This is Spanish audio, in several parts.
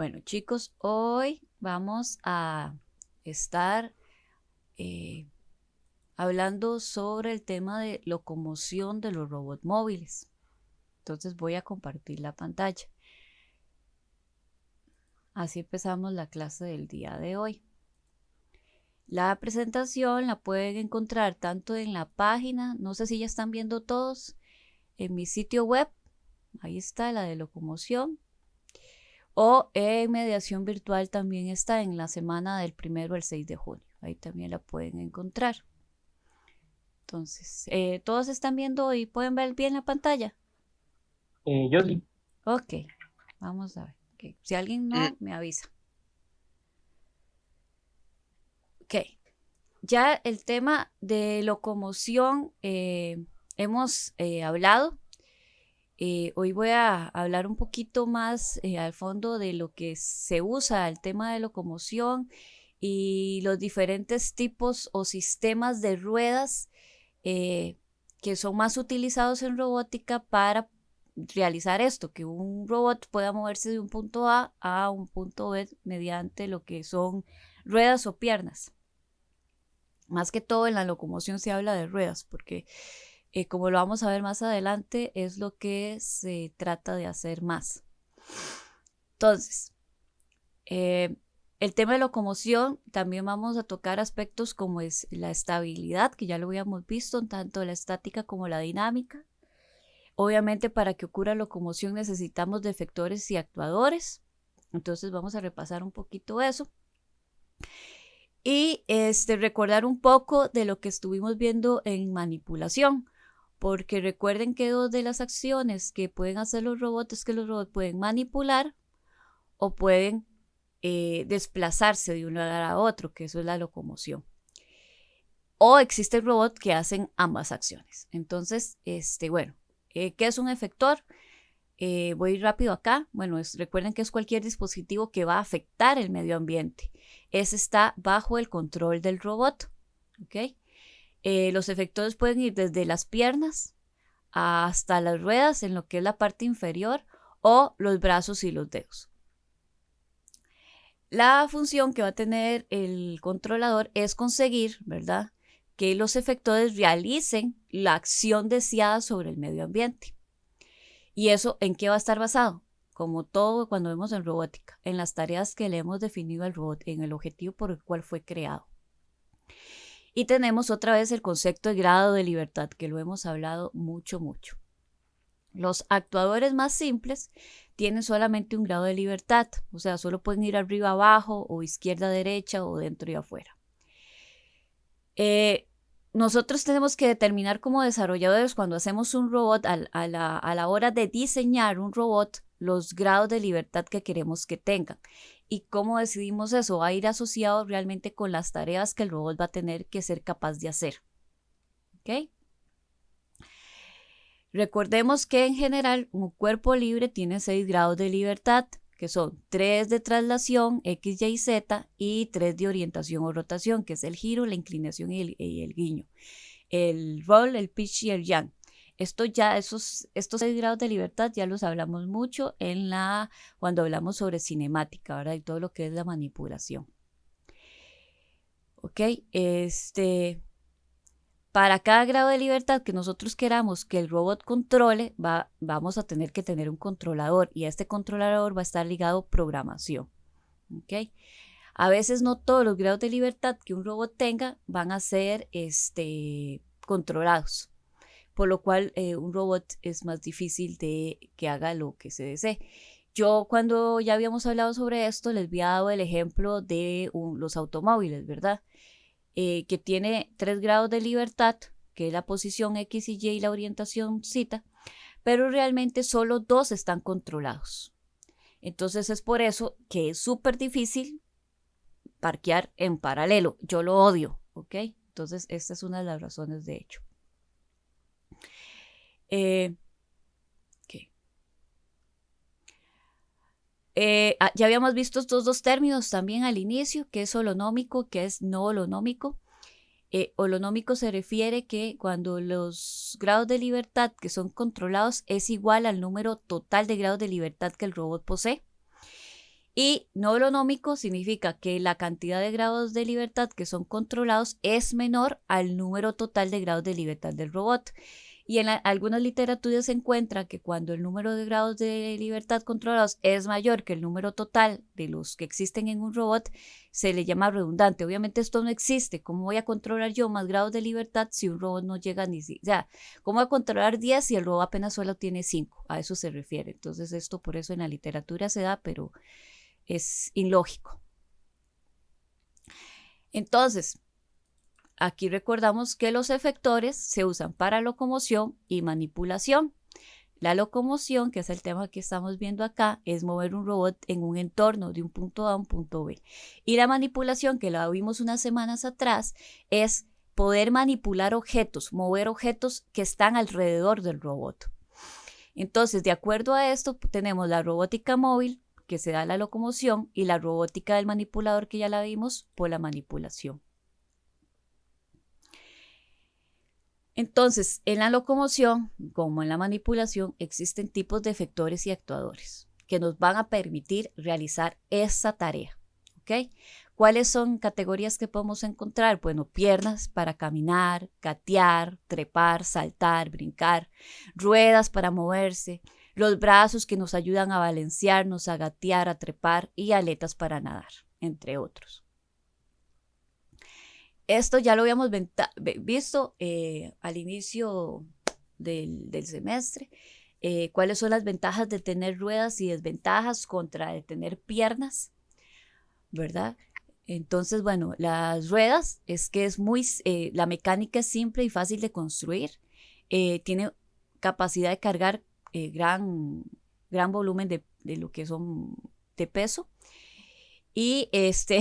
Bueno, chicos, hoy vamos a estar hablando sobre el tema de locomoción de los robots móviles. Entonces voy a compartir la pantalla. Así empezamos la clase del día de hoy. La presentación la pueden encontrar tanto en la página, no sé si ya están viendo todos, en mi sitio web, ahí está la de locomoción, o en mediación virtual también está en la semana del 1 al 6 de junio. Ahí también la pueden encontrar. Entonces, ¿todos están viendo y pueden ver bien la pantalla? Yo sí. Ok, vamos a ver. Okay. Si alguien no, me avisa. Ok, ya el tema de locomoción hemos hablado. Hoy voy a hablar un poquito más al fondo de lo que se usa el tema de locomoción y los diferentes tipos o sistemas de ruedas eh, que son más utilizados en robótica para realizar esto, que un robot pueda moverse de un punto A un punto B mediante lo que son ruedas o piernas. Más que todo en la locomoción se habla de ruedas, porque como lo vamos a ver más adelante, es lo que se trata de hacer más. Entonces, el tema de locomoción, también vamos a tocar aspectos como es la estabilidad, que ya lo habíamos visto, tanto la estática como la dinámica. Obviamente, para que ocurra locomoción necesitamos de efectores y actuadores. Entonces, vamos a repasar un poquito eso. Y recordar un poco de lo que estuvimos viendo en manipulación, porque recuerden que dos de las acciones que pueden hacer los robots es que los robots pueden manipular o pueden desplazarse de un lugar a otro, que eso es la locomoción. O existen robots que hacen ambas acciones. Entonces, bueno, ¿qué es un efector? Voy rápido acá. Bueno, recuerden que es cualquier dispositivo que va a afectar el medio ambiente. Ese está bajo el control del robot. ¿Ok? Los efectores pueden ir desde las piernas hasta las ruedas en lo que es la parte inferior o los brazos y los dedos. La función que va a tener el controlador es conseguir, ¿verdad?, que los efectores realicen la acción deseada sobre el medio ambiente. ¿Y eso en qué va a estar basado? Como todo cuando vemos en robótica, en las tareas que le hemos definido al robot, en el objetivo por el cual fue creado. Y tenemos otra vez el concepto de grado de libertad, que lo hemos hablado mucho. Los actuadores más simples tienen solamente un grado de libertad, o sea, solo pueden ir arriba, abajo, o izquierda, derecha, o dentro y afuera. Nosotros tenemos que determinar como desarrolladores cuando hacemos un robot, a la hora de diseñar un robot, los grados de libertad que queremos que tengan. ¿Y cómo decidimos eso? Va a ir asociado realmente con las tareas que el robot va a tener que ser capaz de hacer. ¿Ok? Recordemos que en general un cuerpo libre tiene 6 grados de libertad, que son 3 de traslación, X, Y, Z, y 3 de orientación o rotación, que es el giro, la inclinación y el guiño. El roll, el pitch y el yang. Estos 6 grados de libertad ya los hablamos mucho cuando hablamos sobre cinemática, ¿verdad? Y todo lo que es la manipulación. Ok, para cada grado de libertad que nosotros queramos que el robot controle, vamos a tener que tener un controlador y a este controlador va a estar ligado programación. ¿Okay? A veces no todos los grados de libertad que un robot tenga van a ser controlados, por lo cual un robot es más difícil de que haga lo que se desee. Yo cuando ya habíamos hablado sobre esto les había dado el ejemplo de los automóviles, ¿verdad? Que tiene 3 grados de libertad, que es la posición X y Y y la orientación Z, pero realmente solo 2 están controlados. Entonces es por eso que es súper difícil parquear en paralelo. Yo lo odio, ¿ok? Entonces esta es una de las razones de hecho. Okay. Ya habíamos visto estos dos términos también al inicio, que es holonómico, que es no holonómico. Holonómico se refiere que cuando los grados de libertad que son controlados es igual al número total de grados de libertad que el robot posee. Y no holonómico significa que la cantidad de grados de libertad que son controlados es menor al número total de grados de libertad del robot. Y en algunas literaturas se encuentra que cuando el número de grados de libertad controlados es mayor que el número total de los que existen en un robot, se le llama redundante. Obviamente esto no existe. ¿Cómo voy a controlar yo más grados de libertad si un robot no llega ni... O sea, ¿cómo voy a controlar 10 si el robot apenas solo tiene 5? A eso se refiere. Entonces esto por eso en la literatura se da, pero es ilógico. Entonces, aquí recordamos que los efectores se usan para locomoción y manipulación. La locomoción, que es el tema que estamos viendo acá, es mover un robot en un entorno de un punto A a un punto B. Y la manipulación, que la vimos unas semanas atrás, es poder manipular objetos, mover objetos que están alrededor del robot. Entonces, de acuerdo a esto, tenemos la robótica móvil, que se da la locomoción, y la robótica del manipulador, que ya la vimos, por la manipulación. Entonces, en la locomoción, como en la manipulación, existen tipos de efectores y actuadores que nos van a permitir realizar esta tarea. ¿Ok? ¿Cuáles son categorías que podemos encontrar? Bueno, piernas para caminar, gatear, trepar, saltar, brincar, ruedas para moverse, los brazos que nos ayudan a balancearnos, a gatear, a trepar y aletas para nadar, entre otros. Esto ya lo habíamos visto al inicio del semestre. ¿Cuáles son las ventajas de tener ruedas y desventajas contra de tener piernas? ¿Verdad? Entonces, bueno, las ruedas es que la mecánica es simple y fácil de construir. Tiene capacidad de cargar gran volumen de lo que son de peso. Y esto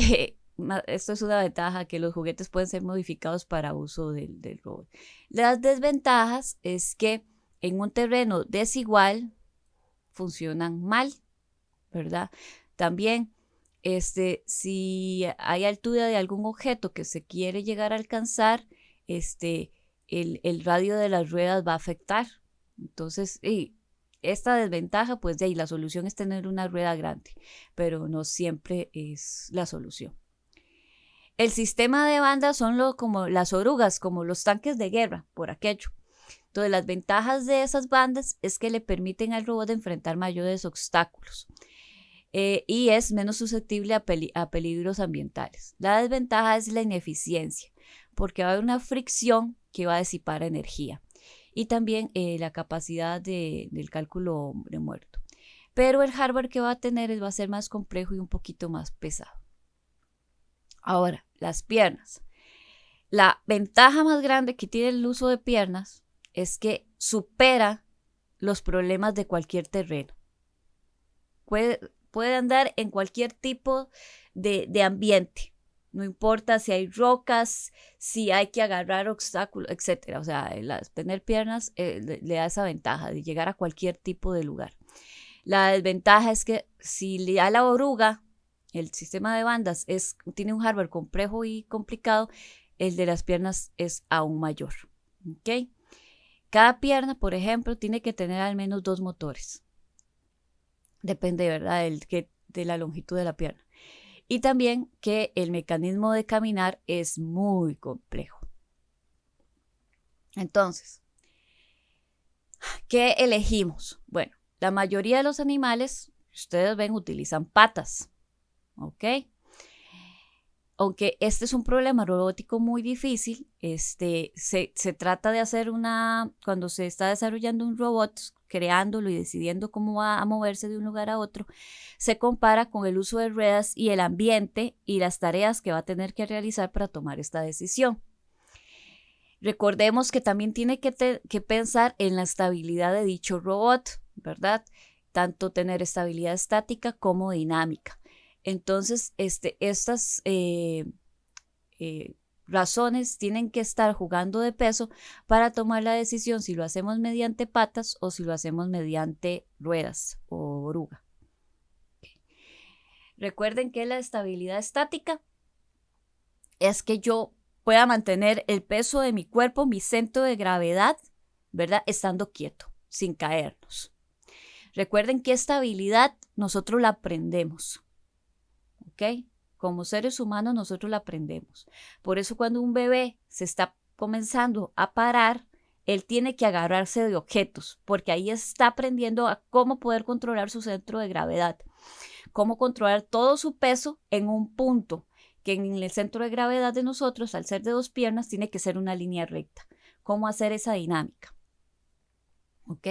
es una ventaja, que los juguetes pueden ser modificados para uso del robot. Las desventajas es que en un terreno desigual funcionan mal, ¿verdad? También, si hay altura de algún objeto que se quiere llegar a alcanzar, el radio de las ruedas va a afectar. Entonces, esta desventaja, pues de ahí la solución es tener una rueda grande, pero no siempre es la solución. El sistema de bandas son como las orugas, como los tanques de guerra, por aquello. Entonces, las ventajas de esas bandas es que le permiten al robot enfrentar mayores obstáculos y es menos susceptible a peligros ambientales. La desventaja es la ineficiencia, porque va a haber una fricción que va a disipar energía y también la capacidad del cálculo hombre-muerto. Pero el hardware que va a tener va a ser más complejo y un poquito más pesado. Ahora, las piernas. La ventaja más grande que tiene el uso de piernas es que supera los problemas de cualquier terreno. Puede andar en cualquier tipo de ambiente. No importa si hay rocas, si hay que agarrar obstáculos, etc. O sea, tener piernas le da esa ventaja de llegar a cualquier tipo de lugar. La desventaja es que si le da la oruga, el sistema de bandas tiene un hardware complejo y complicado, el de las piernas es aún mayor. ¿Okay? Cada pierna, por ejemplo, tiene que tener al menos 2 motores. Depende, ¿verdad?, de la longitud de la pierna. Y también que el mecanismo de caminar es muy complejo. Entonces, ¿qué elegimos? Bueno, la mayoría de los animales, ustedes ven, utilizan patas. ¿Ok? Aunque este es un problema robótico muy difícil, se trata de hacer cuando se está desarrollando un robot, creándolo y decidiendo cómo va a moverse de un lugar a otro, se compara con el uso de ruedas y el ambiente y las tareas que va a tener que realizar para tomar esta decisión. Recordemos que también tiene que pensar en la estabilidad de dicho robot, ¿verdad? Tanto tener estabilidad estática como dinámica. Entonces, estas razones tienen que estar jugando de peso para tomar la decisión si lo hacemos mediante patas o si lo hacemos mediante ruedas o oruga. Recuerden que la estabilidad estática es que yo pueda mantener el peso de mi cuerpo, mi centro de gravedad, ¿verdad?, estando quieto, sin caernos. Recuerden que esta habilidad nosotros la aprendemos. ¿ok? Como seres humanos nosotros la aprendemos. Por eso cuando un bebé se está comenzando a parar, él tiene que agarrarse de objetos, porque ahí está aprendiendo a cómo poder controlar su centro de gravedad, cómo controlar todo su peso en un punto, que en el centro de gravedad de nosotros, al ser de dos piernas, tiene que ser una línea recta. ¿Cómo hacer esa dinámica? ¿Ok?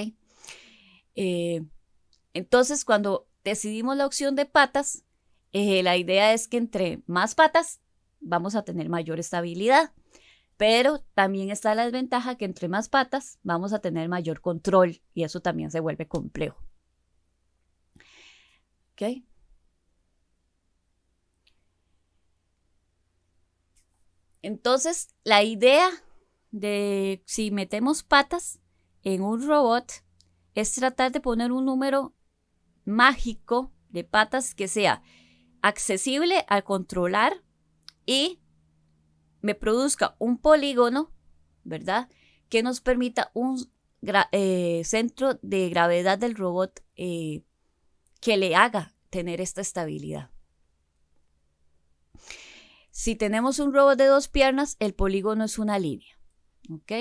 Entonces, cuando decidimos la opción de patas, la idea es que entre más patas vamos a tener mayor estabilidad, pero también está la desventaja que entre más patas vamos a tener mayor control y eso también se vuelve complejo. ¿Ok? Entonces, la idea de si metemos patas en un robot es tratar de poner un número mágico de patas que sea accesible al controlar y me produzca un polígono, ¿verdad? Que nos permita un centro de gravedad del robot que le haga tener esta estabilidad. Si tenemos un robot de dos piernas, el polígono es una línea, ¿ok?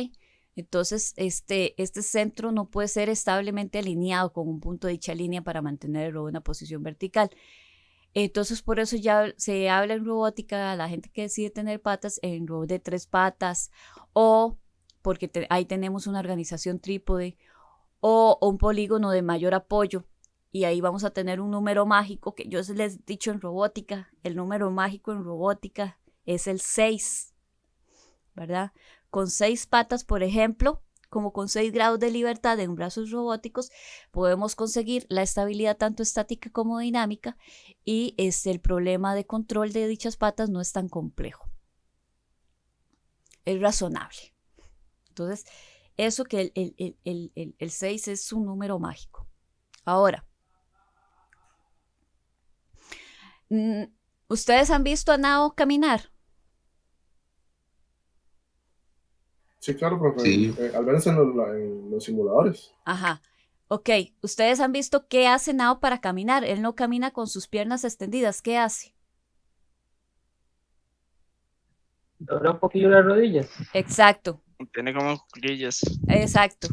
Entonces, este centro no puede ser establemente alineado con un punto de dicha línea para mantener el robot en una posición vertical. Entonces, por eso ya se habla en robótica, la gente que decide tener patas, en robot de 3 patas, o porque ahí tenemos una organización trípode, o un polígono de mayor apoyo. Y ahí vamos a tener un número mágico que yo les he dicho en robótica. El número mágico en robótica es el 6, ¿verdad? Con 6 patas, por ejemplo, como con 6 grados de libertad en brazos robóticos, podemos conseguir la estabilidad tanto estática como dinámica y el problema de control de dichas patas no es tan complejo. Es razonable. Entonces, eso que el 6 es un número mágico. Ahora, ¿ustedes han visto a Nao caminar? Sí, claro, profe. Sí. Al menos en los simuladores. Ajá. Ok, ¿ustedes han visto qué hace Nao para caminar? Él no camina con sus piernas extendidas. ¿Qué hace? Dobla un poquillo las rodillas. Exacto. Tiene como cuclillas. Exacto.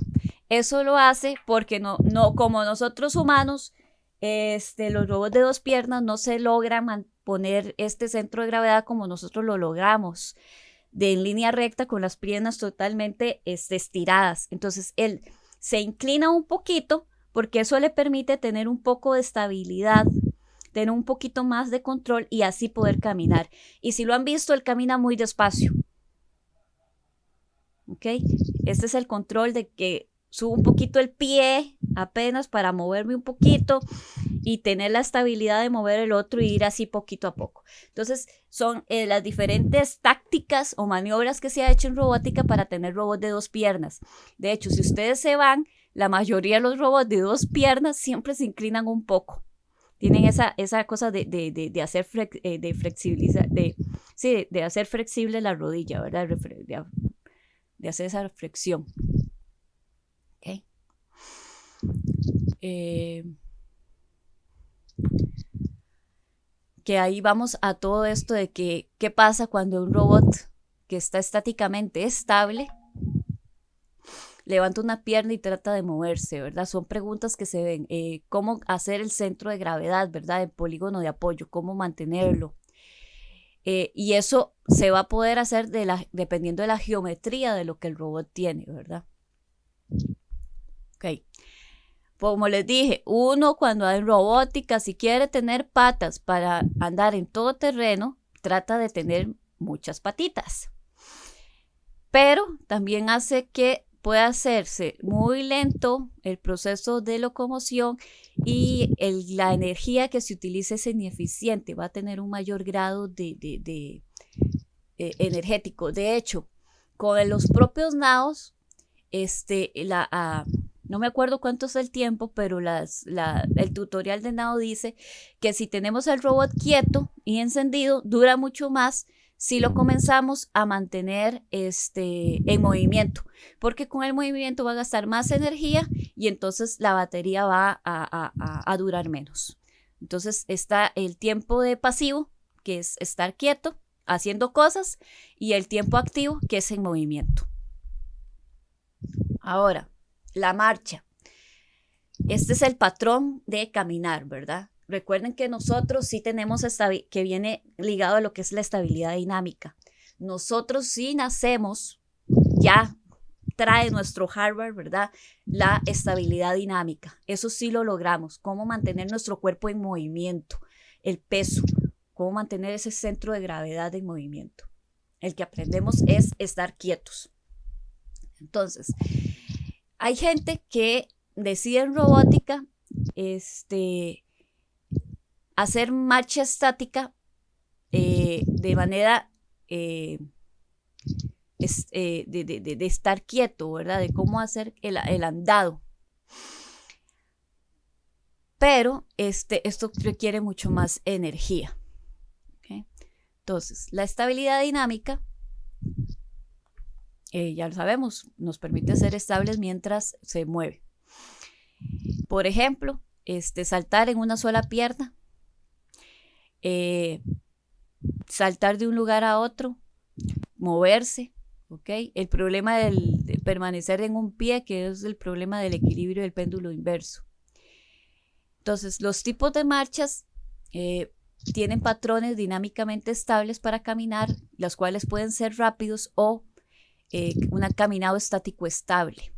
Eso lo hace porque no como nosotros humanos, los robots de dos piernas no se logran poner este centro de gravedad como nosotros lo logramos, en línea recta con las piernas totalmente estiradas. Entonces él se inclina un poquito porque eso le permite tener un poco de estabilidad, tener un poquito más de control y así poder caminar. Y si lo han visto, él camina muy despacio. ¿Ok? Este es el control de que subo un poquito el pie apenas para moverme un poquito y tener la estabilidad de mover el otro y ir así poquito a poco. Entonces son las diferentes tácticas o maniobras que se ha hecho en robótica para tener robots de dos piernas. De hecho, si ustedes se van, la mayoría de los robots de dos piernas siempre se inclinan un poco. Tienen esa cosa de hacer flexibilizar, de hacer flexible la rodilla, ¿verdad? De hacer esa flexión. ¿Okay? Que ahí vamos a todo esto de que qué pasa cuando un robot que está estáticamente estable levanta una pierna y trata de moverse, ¿verdad? Son preguntas que se ven. ¿Cómo hacer el centro de gravedad, ¿verdad? El polígono de apoyo, cómo mantenerlo. Y eso se va a poder hacer dependiendo de la geometría de lo que el robot tiene, ¿verdad? Ok. Como les dije, uno cuando hay robótica, si quiere tener patas para andar en todo terreno, trata de tener muchas patitas. Pero también hace que pueda hacerse muy lento el proceso de locomoción y la energía que se utilice es ineficiente, va a tener un mayor grado de energético. De hecho, con los propios naos, no me acuerdo cuánto es el tiempo, pero el tutorial de Nao dice que si tenemos el robot quieto y encendido, dura mucho más si lo comenzamos a mantener en movimiento, porque con el movimiento va a gastar más energía y entonces la batería va a durar menos. Entonces está el tiempo de pasivo, que es estar quieto, haciendo cosas, y el tiempo activo, que es en movimiento. Ahora, la marcha. Este es el patrón de caminar, ¿verdad? Recuerden que nosotros sí tenemos que viene ligado a lo que es la estabilidad dinámica. Nosotros sí nacemos, ya trae nuestro hardware, ¿verdad? La estabilidad dinámica. Eso sí lo logramos. Cómo mantener nuestro cuerpo en movimiento, el peso, cómo mantener ese centro de gravedad en movimiento. El que aprendemos es estar quietos. Entonces, hay gente que decide en robótica hacer marcha estática de manera de estar quieto, ¿verdad? De cómo hacer el andado. Pero esto requiere mucho más energía. ¿Okay? Entonces, la estabilidad dinámica, ya lo sabemos, nos permite ser estables mientras se mueve. Por ejemplo, saltar en una sola pierna, saltar de un lugar a otro, moverse, ¿ok? El problema de permanecer en un pie, que es el problema del equilibrio del péndulo inverso. Entonces, los tipos de marchas tienen patrones dinámicamente estables para caminar, las cuales pueden ser rápidos o un caminado estático estable.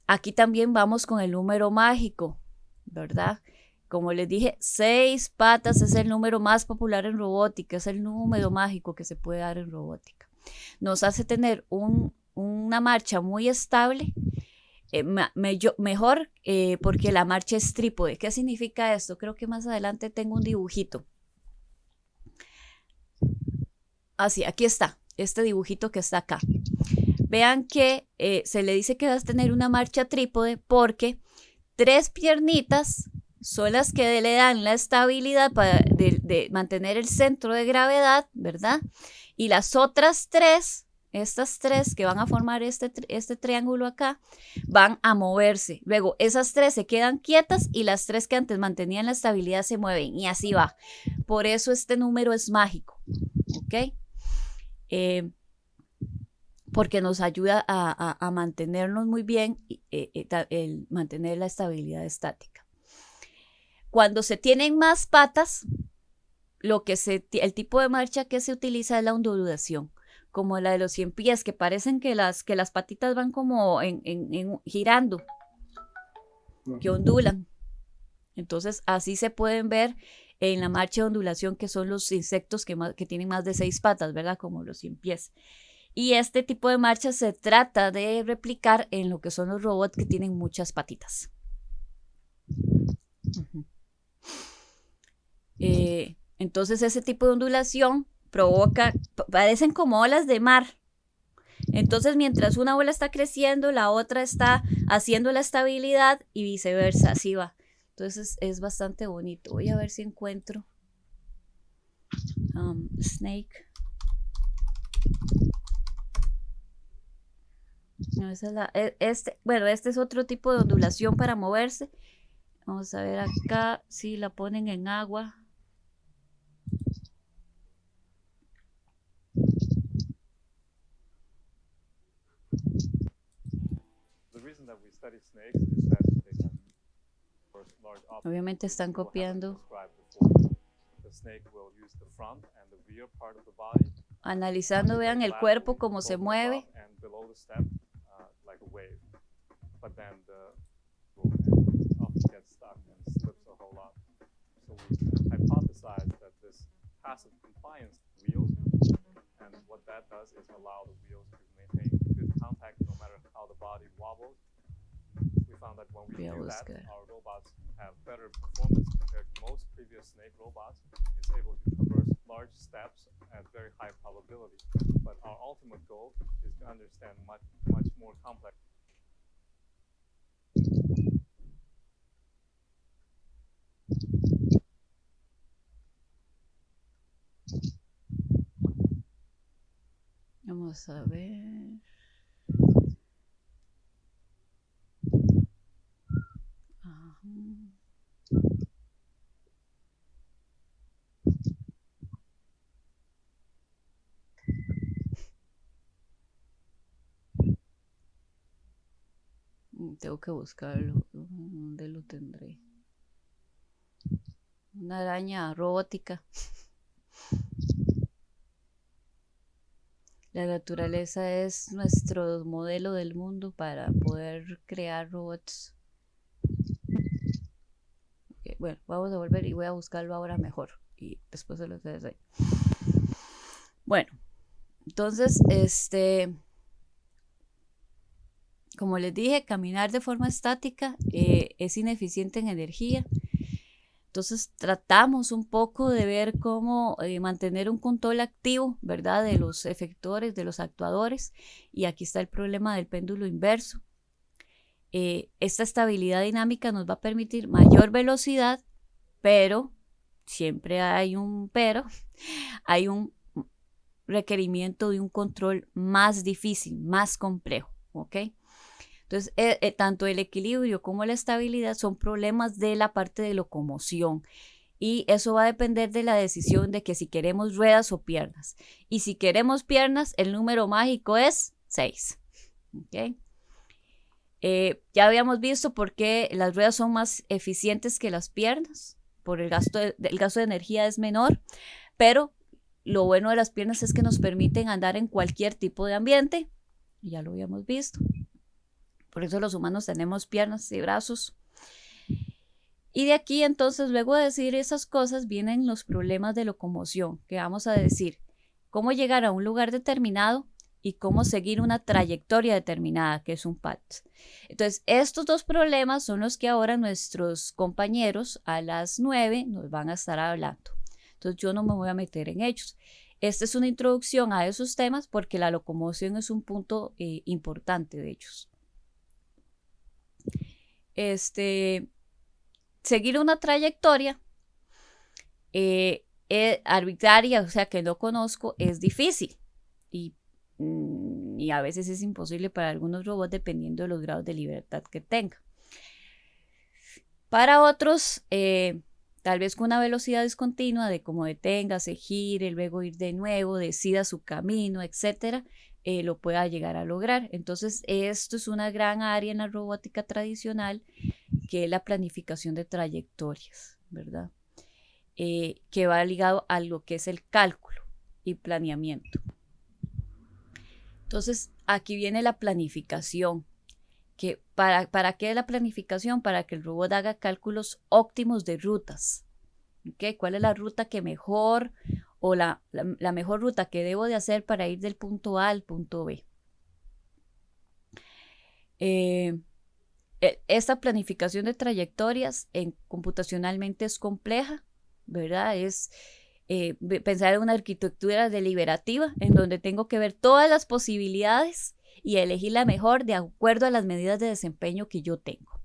Aquí también vamos con el número mágico, ¿verdad? Como les dije, 6 patas es el número más popular en robótica, es el número mágico que se puede dar en robótica. Nos hace tener una marcha muy estable, mejor porque la marcha es trípode. ¿Qué significa esto? Creo que más adelante tengo un dibujito. Así, aquí está, este dibujito que está acá. Vean que se le dice que vas a tener una marcha trípode porque 3 piernitas son las que le dan la estabilidad de mantener el centro de gravedad, ¿verdad? Y las otras 3, estas 3 que van a formar este triángulo acá, van a moverse. Luego, esas 3 se quedan quietas y las 3 que antes mantenían la estabilidad se mueven y así va. Por eso este número es mágico, ¿ok? Porque nos ayuda a mantenernos muy bien, mantener la estabilidad estática. Cuando se tienen más patas, el tipo de marcha que se utiliza es la ondulación, como la de los 100 pies, que parecen que las patitas van como girando, que ondulan. Entonces, así se pueden ver en la marcha de ondulación, que son los insectos que tienen más de 6 patas, ¿verdad? Como los 100 pies. Y este tipo de marcha se trata de replicar en lo que son los robots que tienen muchas patitas. Uh-huh. Entonces ese tipo de ondulación parecen como olas de mar. Entonces mientras una ola está creciendo, la otra está haciendo la estabilidad y viceversa, así va. Entonces es bastante bonito. Voy a ver si encuentro Snake. No, esa es este es otro tipo de ondulación para moverse. Vamos a ver acá si la ponen en agua. Obviamente están copiando. Analizando, vean el cuerpo cómo se mueve. And what that does is allow the wheels to maintain good contact no matter how the body wobbles. We found that when we do that, our robots have better performance compared to most previous snake robots. It's able to traverse large steps at very high probability. But our ultimate goal is to understand much more complex. Vamos a ver. Tengo que buscarlo. ¿Dónde lo tendré? Una araña robótica. La naturaleza es nuestro modelo del mundo para poder crear robots. Okay, bueno, vamos a volver y voy a buscarlo ahora mejor. Y después se lo ustedes ahí. Bueno, entonces, como les dije, caminar de forma estática es ineficiente en energía. Entonces tratamos un poco de ver cómo mantener un control activo, ¿verdad? De los efectores, de los actuadores. Y aquí está el problema del péndulo inverso. Esta estabilidad dinámica nos va a permitir mayor velocidad, pero, siempre hay un pero, hay un requerimiento de un control más difícil, más complejo, ¿ok? Entonces, tanto el equilibrio como la estabilidad son problemas de la parte de locomoción y eso va a depender de la decisión de que si queremos ruedas o piernas. Y si queremos piernas, el número mágico es 6. ¿Okay? Ya habíamos visto por qué las ruedas son más eficientes que las piernas, por el gasto de energía es menor, pero lo bueno de las piernas es que nos permiten andar en cualquier tipo de ambiente, ya lo habíamos visto. Por eso los humanos tenemos piernas y brazos. Y de aquí entonces, luego de decir esas cosas, vienen los problemas de locomoción, que vamos a decir cómo llegar a un lugar determinado y cómo seguir una trayectoria determinada, que es un path. Entonces, estos dos problemas son los que ahora nuestros compañeros a las 9 nos van a estar hablando. Entonces, yo no me voy a meter en ellos. Esta es una introducción a esos temas porque la locomoción es un punto importante de ellos. Seguir una trayectoria arbitraria, o sea, que no conozco, es difícil y a veces es imposible para algunos robots dependiendo de los grados de libertad que tenga. Para otros, tal vez con una velocidad discontinua de cómo detenga, se gire, luego ir de nuevo, decida su camino, etcétera, lo pueda llegar a lograr. Entonces, esto es una gran área en la robótica tradicional, que es la planificación de trayectorias, ¿verdad? Que va ligado a lo que es el cálculo y planeamiento. Entonces, aquí viene la planificación. Que ¿para qué es la planificación? Para que el robot haga cálculos óptimos de rutas. ¿Okay? ¿Cuál es la ruta que mejor o la mejor ruta que debo de hacer para ir del punto A al punto B? Esta planificación de trayectorias computacionalmente es compleja, ¿verdad? Es pensar en una arquitectura deliberativa en donde tengo que ver todas las posibilidades y elegir la mejor de acuerdo a las medidas de desempeño que yo tengo.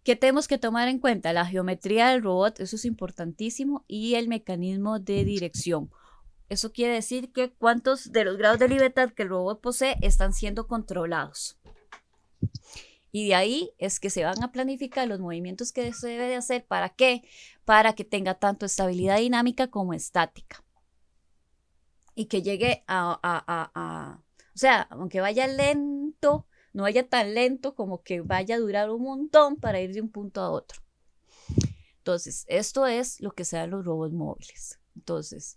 ¿Qué tenemos que tomar en cuenta? La geometría del robot, eso es importantísimo, y el mecanismo de dirección. Eso quiere decir que cuántos de los grados de libertad que el robot posee están siendo controlados. Y de ahí es que se van a planificar los movimientos que se debe de hacer. ¿Para qué? Para que tenga tanto estabilidad dinámica como estática. Y que llegue o sea, aunque vaya lento, no vaya tan lento como que vaya a durar un montón para ir de un punto a otro. Entonces, esto es lo que se da en los robots móviles. Entonces,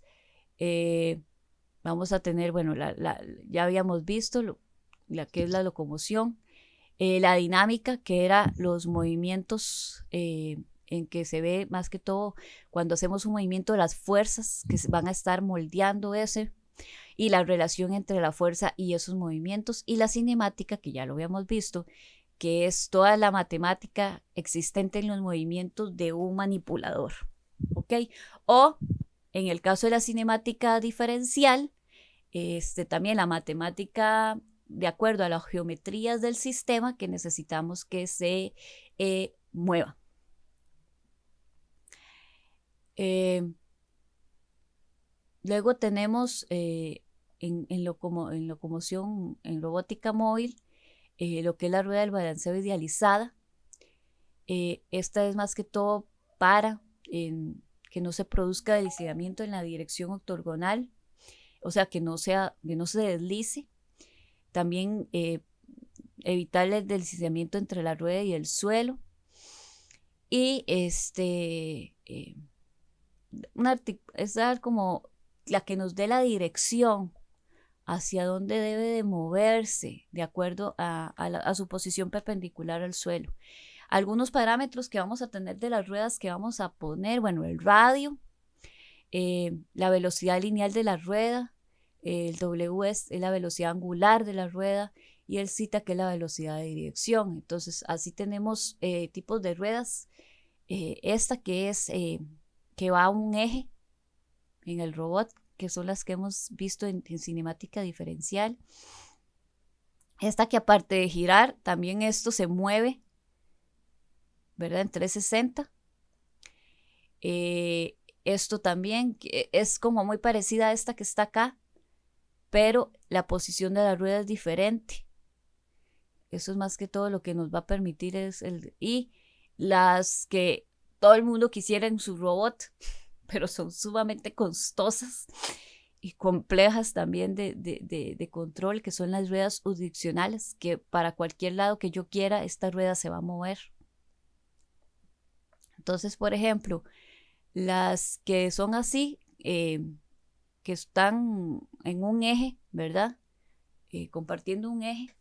vamos a tener, bueno, ya habíamos visto la que es la locomoción, la dinámica, que era los movimientos en que se ve más que todo cuando hacemos un movimiento, las fuerzas que van a estar moldeando ese, y la relación entre la fuerza y esos movimientos, y la cinemática, que ya lo habíamos visto, que es toda la matemática existente en los movimientos de un manipulador, ¿ok? O en el caso de la cinemática diferencial, también la matemática de acuerdo a las geometrías del sistema que necesitamos que se mueva. Luego tenemos en locomoción, en robótica móvil, lo que es la rueda del balanceo idealizada. Esta es más que todo para que no se produzca deslizamiento en la dirección ortogonal, o sea, que no se deslice. También evitar el deslizamiento entre la rueda y el suelo. Y esa como la que nos dé la dirección hacia dónde debe de moverse de acuerdo a su posición perpendicular al suelo. Algunos parámetros que vamos a tener de las ruedas que vamos a poner, bueno, el radio, la velocidad lineal de la rueda, el W es la velocidad angular de la rueda y el zeta, que es la velocidad de dirección. Entonces, así tenemos tipos de ruedas. Esta que es que va a un eje en el robot, que son las que hemos visto en cinemática diferencial. Esta que aparte de girar, también esto se mueve, ¿verdad? En 360. Esto también es como muy parecida a esta que está acá, pero la posición de la rueda es diferente. Eso es más que todo lo que nos va a permitir y las que todo el mundo quisiera en su robot, pero son sumamente costosas y complejas también de control, que son las ruedas unidireccionales, que para cualquier lado que yo quiera, esta rueda se va a mover. Entonces, por ejemplo, las que son así, que están en un eje, ¿verdad? Compartiendo un eje,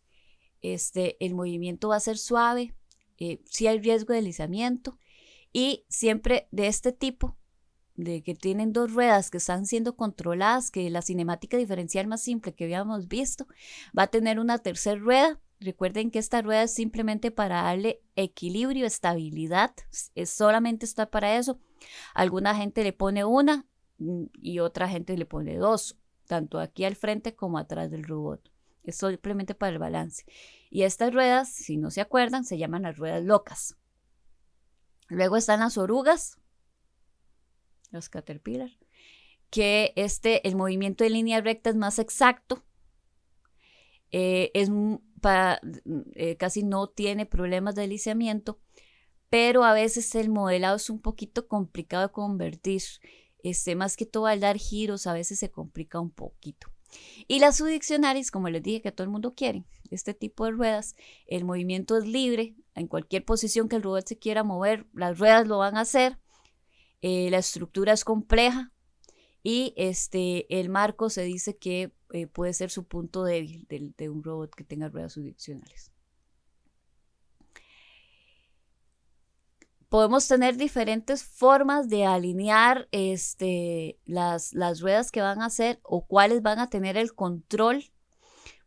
el movimiento va a ser suave, sí hay riesgo de deslizamiento, y siempre de este tipo, de que tienen dos ruedas que están siendo controladas, que la cinemática diferencial más simple que habíamos visto, va a tener una tercera rueda. Recuerden que esta rueda es simplemente para darle equilibrio, estabilidad, es solamente está para eso. Alguna gente le pone una y otra gente le pone dos, tanto aquí al frente como atrás del robot. Es simplemente para el balance. Y estas ruedas, si no se acuerdan, se llaman las ruedas locas. Luego están las orugas, los Caterpillar, que el movimiento de línea recta es más exacto, casi no tiene problemas de deslizamiento, pero a veces el modelado es un poquito complicado de convertir, más que todo al dar giros a veces se complica un poquito. Y las subdiccionarias, como les dije, que todo el mundo quiere, este tipo de ruedas, el movimiento es libre, en cualquier posición que el robot se quiera mover, las ruedas lo van a hacer. La estructura es compleja y el marco se dice que puede ser su punto débil de un robot que tenga ruedas subdireccionales. Podemos tener diferentes formas de alinear las ruedas que van a hacer o cuáles van a tener el control.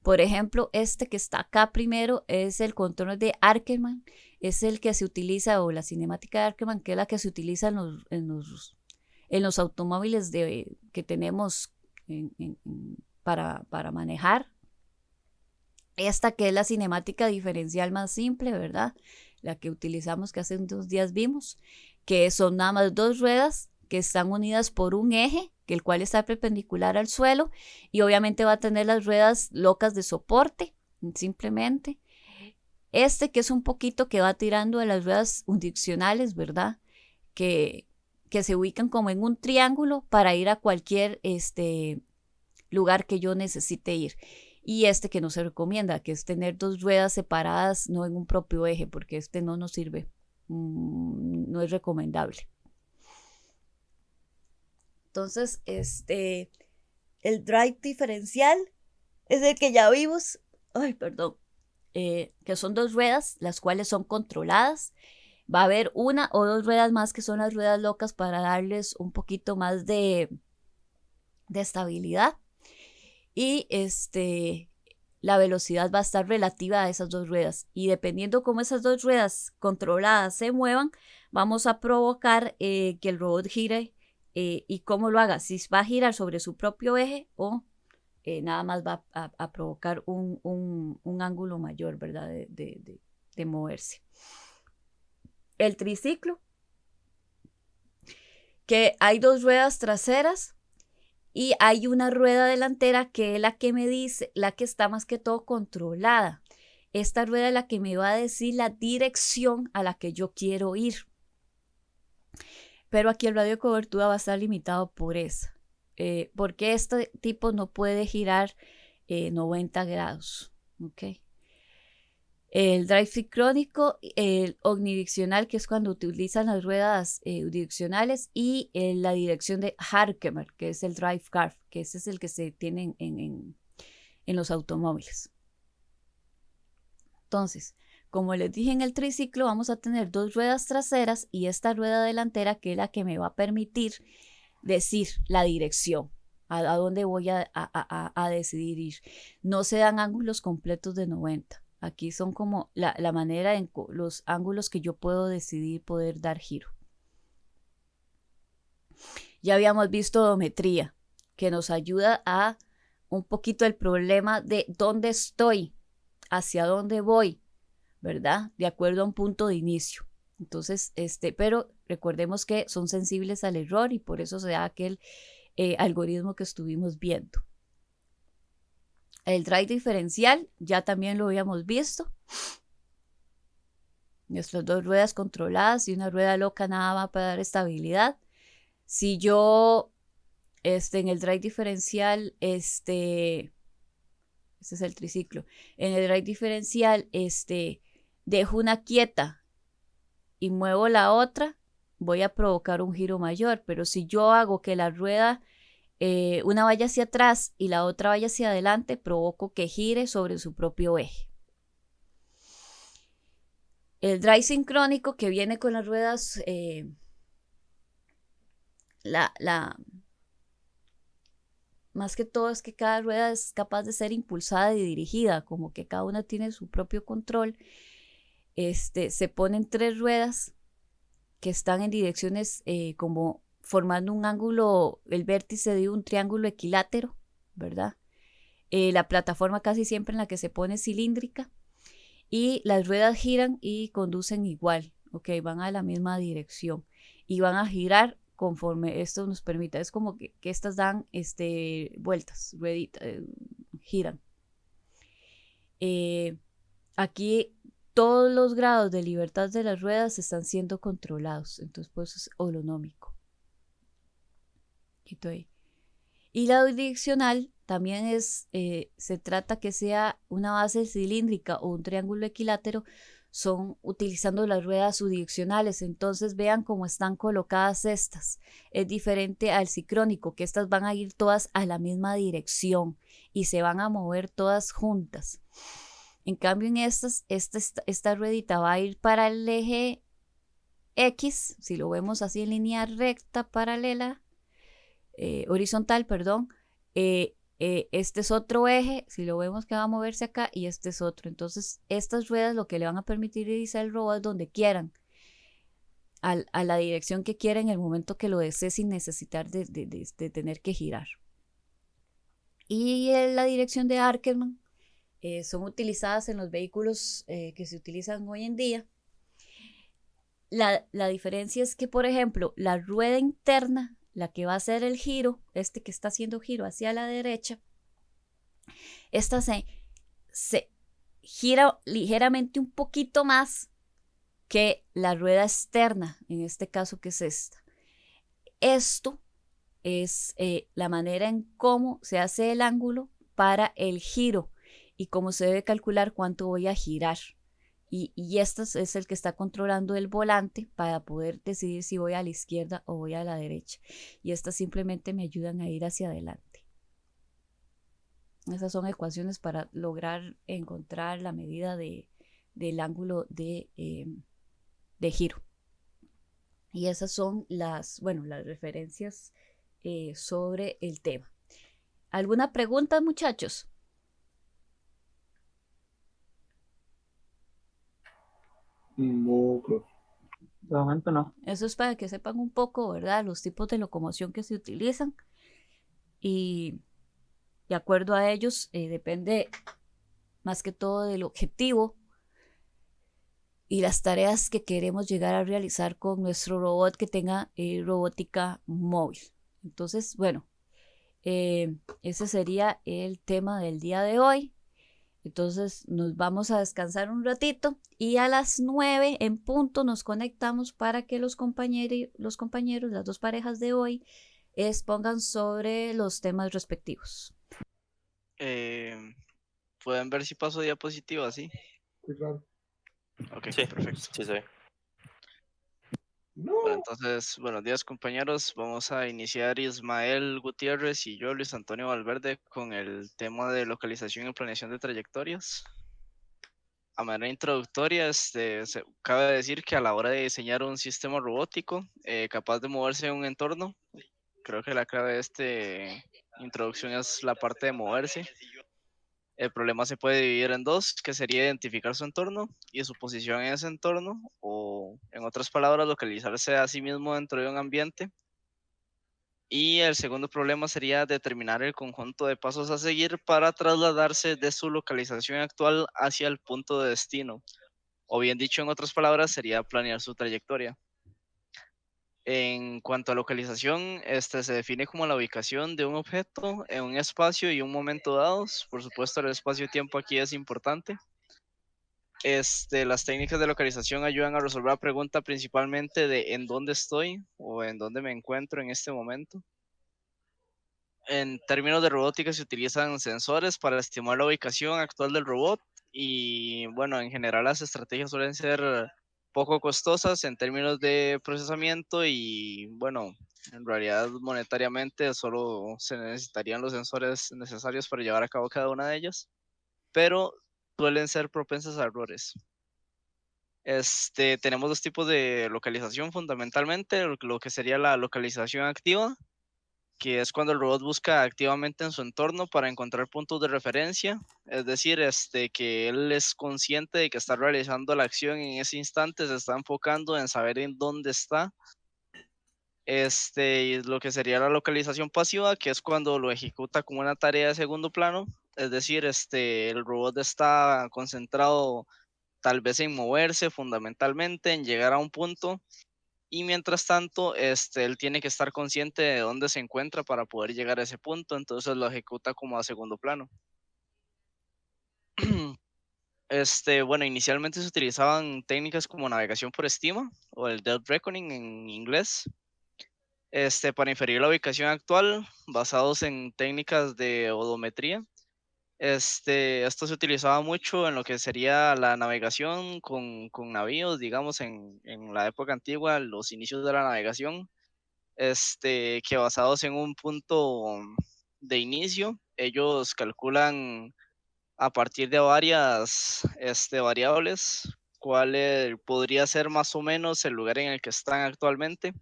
Por ejemplo, que está acá primero es el control de Ackermann, es el que se utiliza, o la cinemática de Ackermann, que es la que se utiliza en los automóviles que tenemos para manejar. Esta que es la cinemática diferencial más simple, ¿verdad? La que utilizamos, que hace unos días vimos, que son nada más dos ruedas que están unidas por un eje, el cual está perpendicular al suelo, y obviamente va a tener las ruedas locas de soporte, simplemente. Que es un poquito que va tirando a las ruedas unidireccionales, ¿verdad? Que se ubican como en un triángulo para ir a cualquier lugar que yo necesite ir. Y que no se recomienda, que es tener dos ruedas separadas, no en un propio eje, porque no nos sirve, no es recomendable. Entonces, el drive diferencial es el que ya vimos, que son dos ruedas, las cuales son controladas. Va a haber una o dos ruedas más que son las ruedas locas para darles un poquito más de estabilidad. Y la velocidad va a estar relativa a esas dos ruedas. Y dependiendo cómo esas dos ruedas controladas se muevan, vamos a provocar que el robot gire. Y cómo lo haga, si va a girar sobre su propio eje o nada más va a provocar un ángulo mayor, ¿verdad? De moverse. El triciclo, que hay dos ruedas traseras y hay una rueda delantera que es la que me dice, la que está más que todo controlada. Esta rueda es la que me va a decir la dirección a la que yo quiero ir. Pero aquí el radio de cobertura va a estar limitado por eso, porque este tipo no puede girar 90 grados, ¿ok? El drive sincrónico, el omnidireccional, que es cuando utilizan las ruedas direccionales, y la dirección de Harkemer, que es el drive car, que ese es el que se tiene en los automóviles. Entonces, como les dije, en el triciclo vamos a tener 2 ruedas traseras y esta rueda delantera, que es la que me va a permitir decir la dirección, a dónde voy a decidir ir. No se dan ángulos completos de 90. Aquí son como la manera en los ángulos que yo puedo decidir poder dar giro. Ya habíamos visto odometría, que nos ayuda a un poquito el problema de dónde estoy, hacia dónde voy, ¿verdad? De acuerdo a un punto de inicio. Entonces, pero recordemos que son sensibles al error y por eso se da aquel algoritmo que estuvimos viendo. El drive diferencial ya también lo habíamos visto. Nuestras 2 ruedas controladas y una rueda loca nada más para dar estabilidad. Si yo en el drive diferencial, ese es el triciclo. En el drive diferencial, dejo una quieta y muevo la otra, voy a provocar un giro mayor. Pero si yo hago que la rueda una vaya hacia atrás y la otra vaya hacia adelante, provoco que gire sobre su propio eje. El drive sincrónico, que viene con las ruedas, más que todo es que cada rueda es capaz de ser impulsada y dirigida, como que cada una tiene su propio control. Se ponen 3 ruedas que están en direcciones como formando un ángulo, el vértice de un triángulo equilátero, ¿verdad? La plataforma casi siempre en la que se pone es cilíndrica y las ruedas giran y conducen igual, ¿ok? Van a la misma dirección y van a girar conforme esto nos permita. Es como que estas dan vueltas, rueditas, giran. Aquí todos los grados de libertad de las ruedas están siendo controlados, entonces pues es holonómico. Y la direccional también se trata que sea una base cilíndrica o un triángulo equilátero, son utilizando las ruedas unidireccionales. Entonces vean cómo están colocadas estas. Es diferente al sincrónico, que estas van a ir todas a la misma dirección y se van a mover todas juntas. En cambio en esta ruedita va a ir para el eje X, si lo vemos así en línea recta, paralela, horizontal, perdón. Este es otro eje, si lo vemos que va a moverse acá, y este es otro. Entonces estas ruedas lo que le van a permitir es el robot donde quieran, a la dirección que quiera en el momento que lo desee, sin necesitar de tener que girar. Y la dirección de Ackermann son utilizadas en los vehículos que se utilizan hoy en día. La diferencia es que, por ejemplo, la rueda interna, la que va a hacer el giro, que está haciendo giro hacia la derecha, esta se gira ligeramente un poquito más que la rueda externa, en este caso que es esta. Esto es la manera en cómo se hace el ángulo para el giro y cómo se debe calcular cuánto voy a girar. Y esto es el que está controlando el volante para poder decidir si voy a la izquierda o voy a la derecha. Y estas simplemente me ayudan a ir hacia adelante. Esas son ecuaciones para lograr encontrar la medida del ángulo de giro. Y esas son las referencias sobre el tema. ¿Alguna pregunta, muchachos? No, profe. De momento no. Eso es para que sepan un poco, ¿verdad? Los tipos de locomoción que se utilizan. Y de acuerdo a ellos, depende más que todo del objetivo y las tareas que queremos llegar a realizar con nuestro robot que tenga robótica móvil. Entonces, bueno, ese sería el tema del día de hoy. Entonces nos vamos a descansar un ratito y a las 9 en punto nos conectamos para que los compañeros, las 2 parejas de hoy, expongan sobre los temas respectivos. Pueden ver si paso diapositiva, ¿sí? Muy raro. Ok, Sí, perfecto. sí se ve. No. Bueno, entonces, buenos días compañeros. Vamos a iniciar Ismael Gutiérrez y yo, Luis Antonio Valverde, con el tema de localización y planeación de trayectorias. A manera introductoria, cabe decir que a la hora de diseñar un sistema robótico capaz de moverse en un entorno, creo que la clave de esta introducción es la parte de moverse. El problema se puede dividir en dos, que sería identificar su entorno y su posición en ese entorno, o en otras palabras, localizarse a sí mismo dentro de un ambiente. Y el segundo problema sería determinar el conjunto de pasos a seguir para trasladarse de su localización actual hacia el punto de destino. O bien dicho, en otras palabras, sería planear su trayectoria. En cuanto a localización, se define como la ubicación de un objeto en un espacio y un momento dados. Por supuesto, el espacio-tiempo aquí es importante. Las técnicas de localización ayudan a resolver la pregunta principalmente de en dónde estoy o en dónde me encuentro en este momento. En términos de robótica se utilizan sensores para estimar la ubicación actual del robot y bueno, en general las estrategias suelen ser poco costosas en términos de procesamiento y bueno, en realidad monetariamente solo se necesitarían los sensores necesarios para llevar a cabo cada una de ellas, pero suelen ser propensas a errores. Tenemos dos tipos de localización fundamentalmente, lo que sería la localización activa, que es cuando el robot busca activamente en su entorno para encontrar puntos de referencia, es decir, que él es consciente de que está realizando la acción en ese instante, se está enfocando en saber en dónde está. Y lo que sería la localización pasiva, que es cuando lo ejecuta como una tarea de segundo plano, es decir, el robot está concentrado tal vez en moverse fundamentalmente, en llegar a un punto, y mientras tanto, él tiene que estar consciente de dónde se encuentra para poder llegar a ese punto, entonces lo ejecuta como a segundo plano. Bueno, inicialmente se utilizaban técnicas como navegación por estima o el Dead Reckoning en inglés, para inferir la ubicación actual basados en técnicas de odometría. Esto se utilizaba mucho en lo que sería la navegación con navíos, digamos, en la época antigua, los inicios de la navegación, que basados en un punto de inicio, ellos calculan a partir de varias variables cuál podría ser más o menos el lugar en el que están actualmente.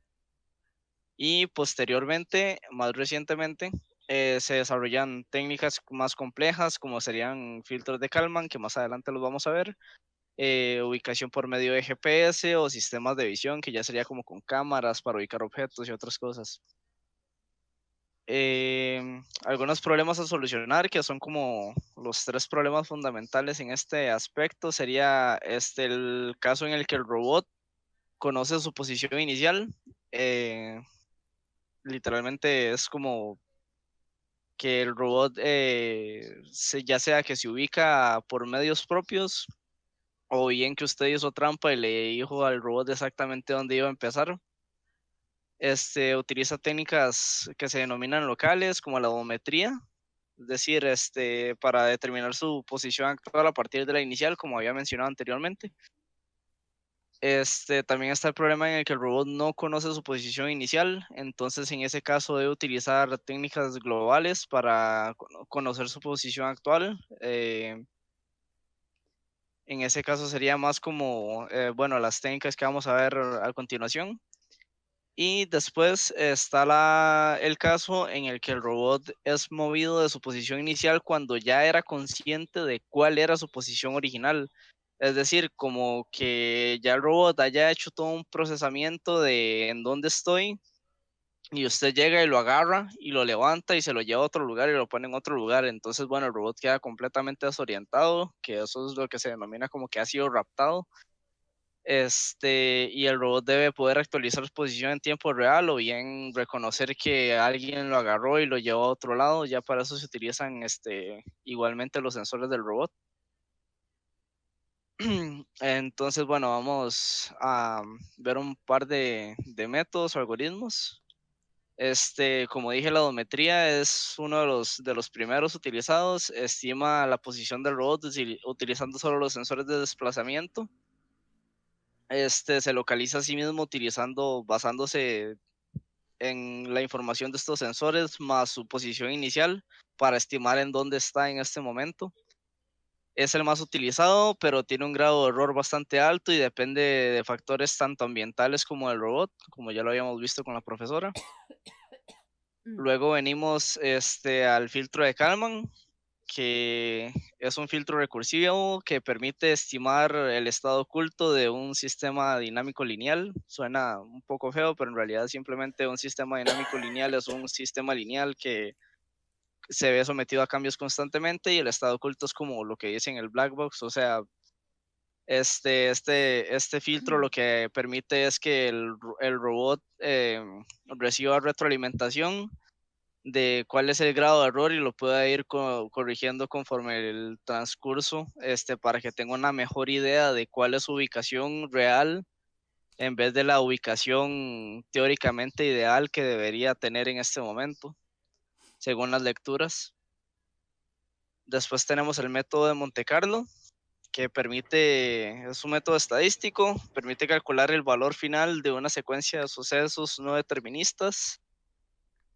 Y posteriormente, más recientemente, se desarrollan técnicas más complejas como serían filtros de Kalman, que más adelante los vamos a ver, ubicación por medio de GPS o sistemas de visión, que ya sería como con cámaras para ubicar objetos y otras cosas. Algunos problemas a solucionar, que son como los tres problemas fundamentales en este aspecto, sería el caso en el que el robot conoce su posición inicial. Literalmente es como que el robot, ya sea que se ubica por medios propios o bien que usted hizo trampa y le dijo al robot exactamente dónde iba a empezar. Utiliza técnicas que se denominan locales, como la odometría, es decir, para determinar su posición actual a partir de la inicial, como había mencionado anteriormente. También está el problema en el que el robot no conoce su posición inicial, entonces en ese caso debe utilizar técnicas globales para conocer su posición actual. En ese caso sería más como, bueno, las técnicas que vamos a ver a continuación. Y después está el caso en el que el robot es movido de su posición inicial cuando ya era consciente de cuál era su posición original. Es decir, como que ya el robot haya hecho todo un procesamiento de en dónde estoy y usted llega y lo agarra y lo levanta y se lo lleva a otro lugar y lo pone en otro lugar. Entonces, bueno, el robot queda completamente desorientado, que eso es lo que se denomina como que ha sido raptado. Y el robot debe poder actualizar su posición en tiempo real o bien reconocer que alguien lo agarró y lo llevó a otro lado. Ya para eso se utilizan igualmente los sensores del robot. Entonces, bueno, vamos a ver un par de métodos o algoritmos. Como dije, la odometría es uno de los primeros utilizados. Estima la posición del robot utilizando solo los sensores de desplazamiento. Se localiza a sí mismo basándose en la información de estos sensores más su posición inicial para estimar en dónde está en este momento. Es el más utilizado, pero tiene un grado de error bastante alto y depende de factores tanto ambientales como del robot, como ya lo habíamos visto con la profesora. Luego venimos al filtro de Kalman, que es un filtro recursivo que permite estimar el estado oculto de un sistema dinámico lineal. Suena un poco feo, pero en realidad simplemente un sistema dinámico lineal es un sistema lineal que se ve sometido a cambios constantemente y el estado oculto es como lo que dice en el black box, o sea, este filtro lo que permite es que el robot reciba retroalimentación de cuál es el grado de error y lo pueda ir corrigiendo conforme el transcurso, para que tenga una mejor idea de cuál es su ubicación real en vez de la ubicación teóricamente ideal que debería tener en este momento, según las lecturas. Después tenemos el método de Monte Carlo, que es un método estadístico, permite calcular el valor final de una secuencia de sucesos no deterministas.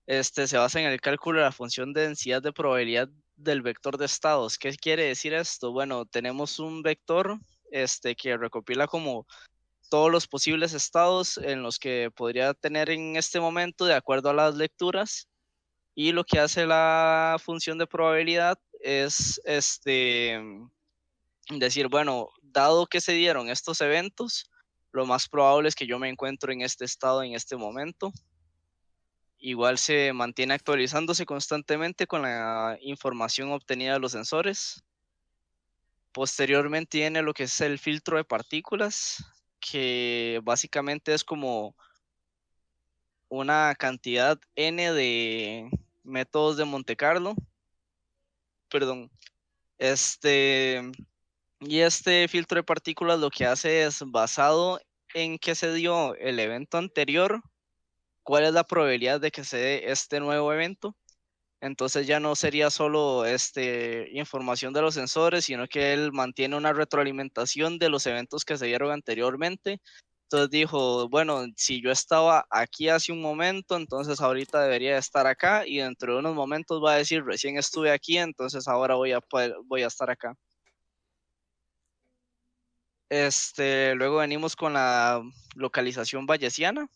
Se basa en el cálculo de la función de densidad de probabilidad del vector de estados. ¿Qué quiere decir esto? Bueno, tenemos un vector que recopila como todos los posibles estados en los que podría tener en este momento de acuerdo a las lecturas, y lo que hace la función de probabilidad es decir, bueno, dado que se dieron estos eventos, lo más probable es que yo me encuentro en este estado en este momento. Igual se mantiene actualizándose constantemente con la información obtenida de los sensores. Posteriormente tiene lo que es el filtro de partículas, que básicamente es como una cantidad n de métodos de Monte Carlo. Perdón. Y este filtro de partículas lo que hace es, basado en que se dio el evento anterior, cuál es la probabilidad de que se dé este nuevo evento. Entonces ya no sería solo información de los sensores, sino que él mantiene una retroalimentación de los eventos que se dieron anteriormente. Entonces dijo, bueno, si yo estaba aquí hace un momento, entonces ahorita debería estar acá, y dentro de unos momentos va a decir, recién estuve aquí, entonces ahora voy a estar acá. Luego venimos con la localización bayesiana,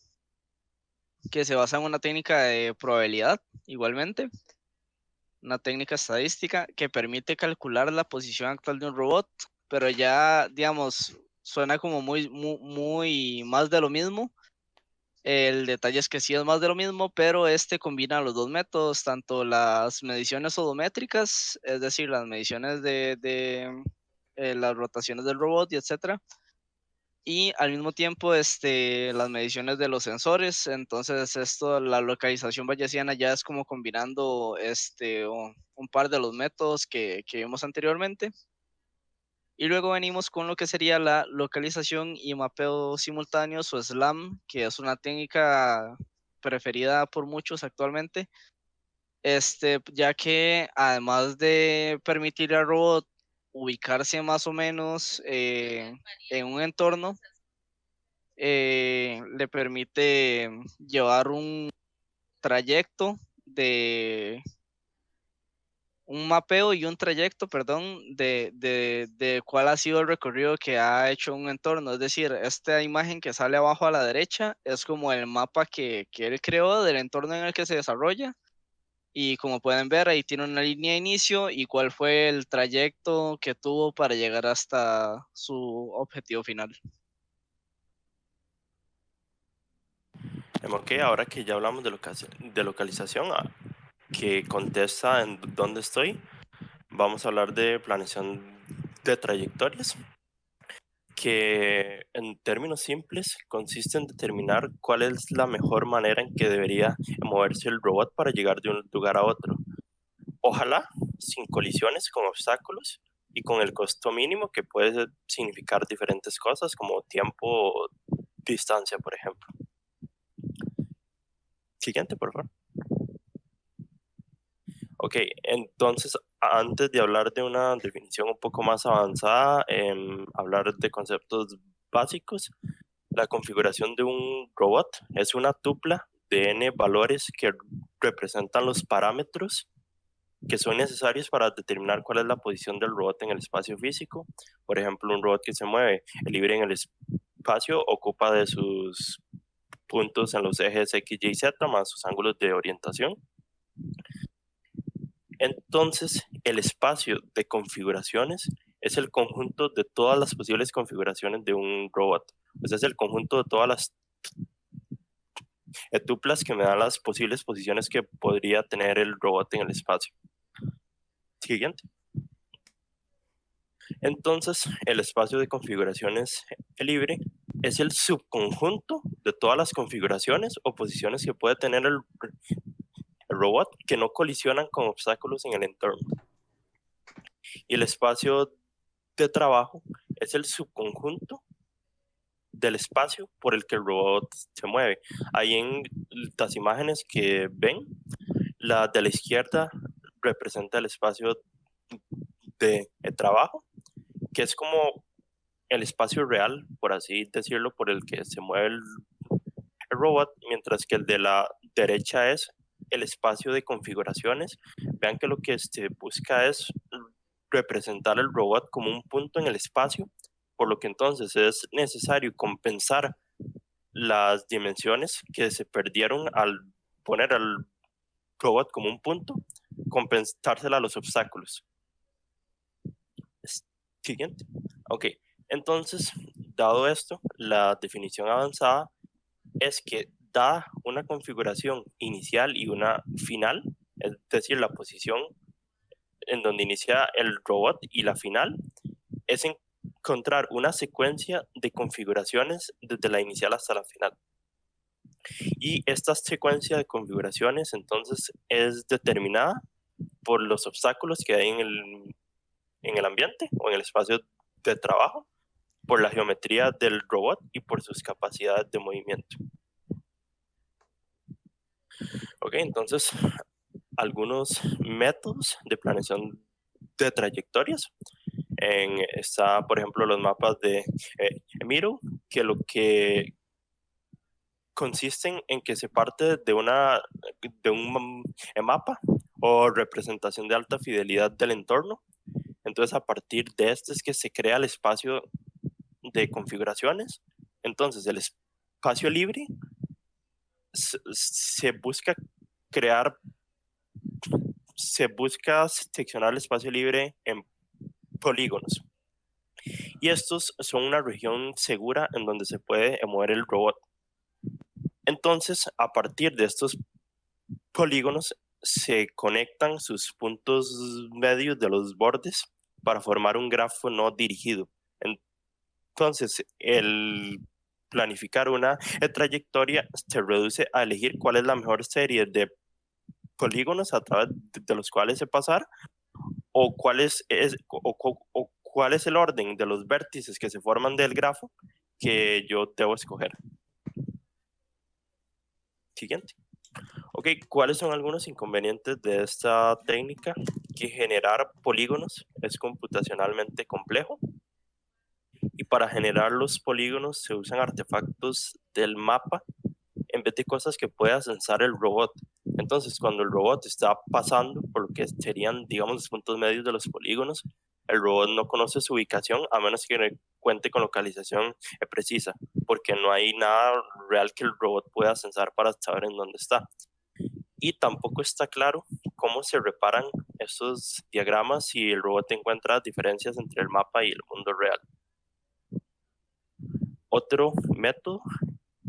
que se basa en una técnica de probabilidad, igualmente, una técnica estadística que permite calcular la posición actual de un robot, pero ya, digamos, suena como muy más de lo mismo. El detalle es que sí es más de lo mismo, pero combina los dos métodos, tanto las mediciones odométricas, es decir, las mediciones de las rotaciones del robot y etcétera, y al mismo tiempo las mediciones de los sensores. Entonces la localización bayesiana ya es como combinando un par de los métodos que vimos anteriormente. Y luego venimos con lo que sería la localización y mapeo simultáneos, o SLAM, que es una técnica preferida por muchos actualmente, ya que además de permitir al robot ubicarse más o menos en un entorno, le permite llevar un trayecto de un mapeo y un trayecto, perdón, de cuál ha sido el recorrido que ha hecho un entorno. Es decir, esta imagen que sale abajo a la derecha es como el mapa que él creó del entorno en el que se desarrolla. Y como pueden ver, ahí tiene una línea de inicio y cuál fue el trayecto que tuvo para llegar hasta su objetivo final. Ok, ahora que ya hablamos de localización, que contesta en dónde estoy, vamos a hablar de planeación de trayectorias, que en términos simples consiste en determinar cuál es la mejor manera en que debería moverse el robot para llegar de un lugar a otro. Ojalá sin colisiones con obstáculos y con el costo mínimo, que puede significar diferentes cosas como tiempo o distancia, por ejemplo. Siguiente, por favor. Ok, entonces antes de hablar de una definición un poco más avanzada, hablar de conceptos básicos, la configuración de un robot es una tupla de n valores que representan los parámetros que son necesarios para determinar cuál es la posición del robot en el espacio físico. Por ejemplo, un robot que se mueve libre en el espacio ocupa de sus puntos en los ejes X, Y, Z más sus ángulos de orientación. Entonces, el espacio de configuraciones es el conjunto de todas las posibles configuraciones de un robot. Pues es el conjunto de todas las tuplas que me dan las posibles posiciones que podría tener el robot en el espacio. Siguiente. Entonces, el espacio de configuraciones libre es el subconjunto de todas las configuraciones o posiciones que puede tener el robot que no colisionan con obstáculos en el entorno. Y el espacio de trabajo es el subconjunto del espacio por el que el robot se mueve. Ahí en las imágenes que ven, la de la izquierda representa el espacio de trabajo, que es como el espacio real, por así decirlo, por el que se mueve el robot, mientras que el de la derecha es el espacio de configuraciones. Vean que lo que se busca es representar el robot como un punto en el espacio, por lo que entonces es necesario compensar las dimensiones que se perdieron al poner al robot como un punto, compensársela a los obstáculos. Siguiente. Ok, entonces, dado esto, la definición avanzada es que da una configuración inicial y una final, es decir, la posición en donde inicia el robot y la final, es encontrar una secuencia de configuraciones desde la inicial hasta la final. Y esta secuencia de configuraciones entonces es determinada por los obstáculos que hay en el ambiente o en el espacio de trabajo, por la geometría del robot y por sus capacidades de movimiento. Ok, entonces algunos métodos de planeación de trayectorias. Está, por ejemplo, los mapas de Miro, que lo que consisten en que se parte de un mapa o representación de alta fidelidad del entorno. Entonces, a partir de este es que se crea el espacio de configuraciones. Entonces, el espacio libre se busca seccionar el espacio libre en polígonos. Y estos son una región segura en donde se puede mover el robot. Entonces, a partir de estos polígonos se conectan sus puntos medios de los bordes para formar un grafo no dirigido. Entonces, el planificar una trayectoria se reduce a elegir cuál es la mejor serie de polígonos a través de los cuales se pasar o cuál es el orden de los vértices que se forman del grafo que yo debo escoger. Siguiente. Ok, ¿cuáles son algunos inconvenientes de esta técnica? Que generar polígonos es computacionalmente complejo y para generar los polígonos se usan artefactos del mapa en vez de cosas que pueda sensar el robot. Entonces, cuando el robot está pasando por lo que serían, digamos, los puntos medios de los polígonos, el robot no conoce su ubicación a menos que cuente con localización precisa, porque no hay nada real que el robot pueda sensar para saber en dónde está. Y tampoco está claro cómo se reparan estos diagramas si el robot encuentra diferencias entre el mapa y el mundo real. Otro método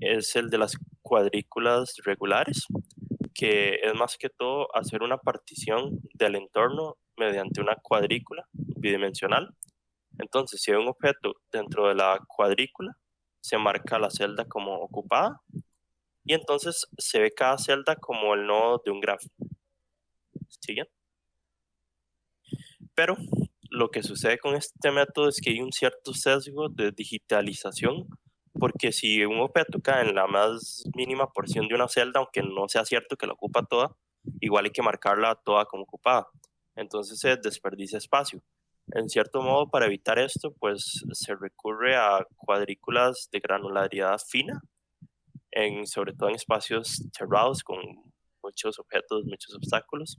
es el de las cuadrículas regulares, que es más que todo hacer una partición del entorno mediante una cuadrícula bidimensional. Entonces, si hay un objeto dentro de la cuadrícula, se marca la celda como ocupada y entonces se ve cada celda como el nodo de un grafo. ¿Siguen? Pero lo que sucede con este método es que hay un cierto sesgo de digitalización porque si un objeto cae en la más mínima porción de una celda, aunque no sea cierto que la ocupa toda, igual hay que marcarla toda como ocupada. Entonces se desperdicia espacio. En cierto modo, para evitar esto, pues se recurre a cuadrículas de granularidad fina, sobre todo en espacios cerrados con muchos objetos, muchos obstáculos,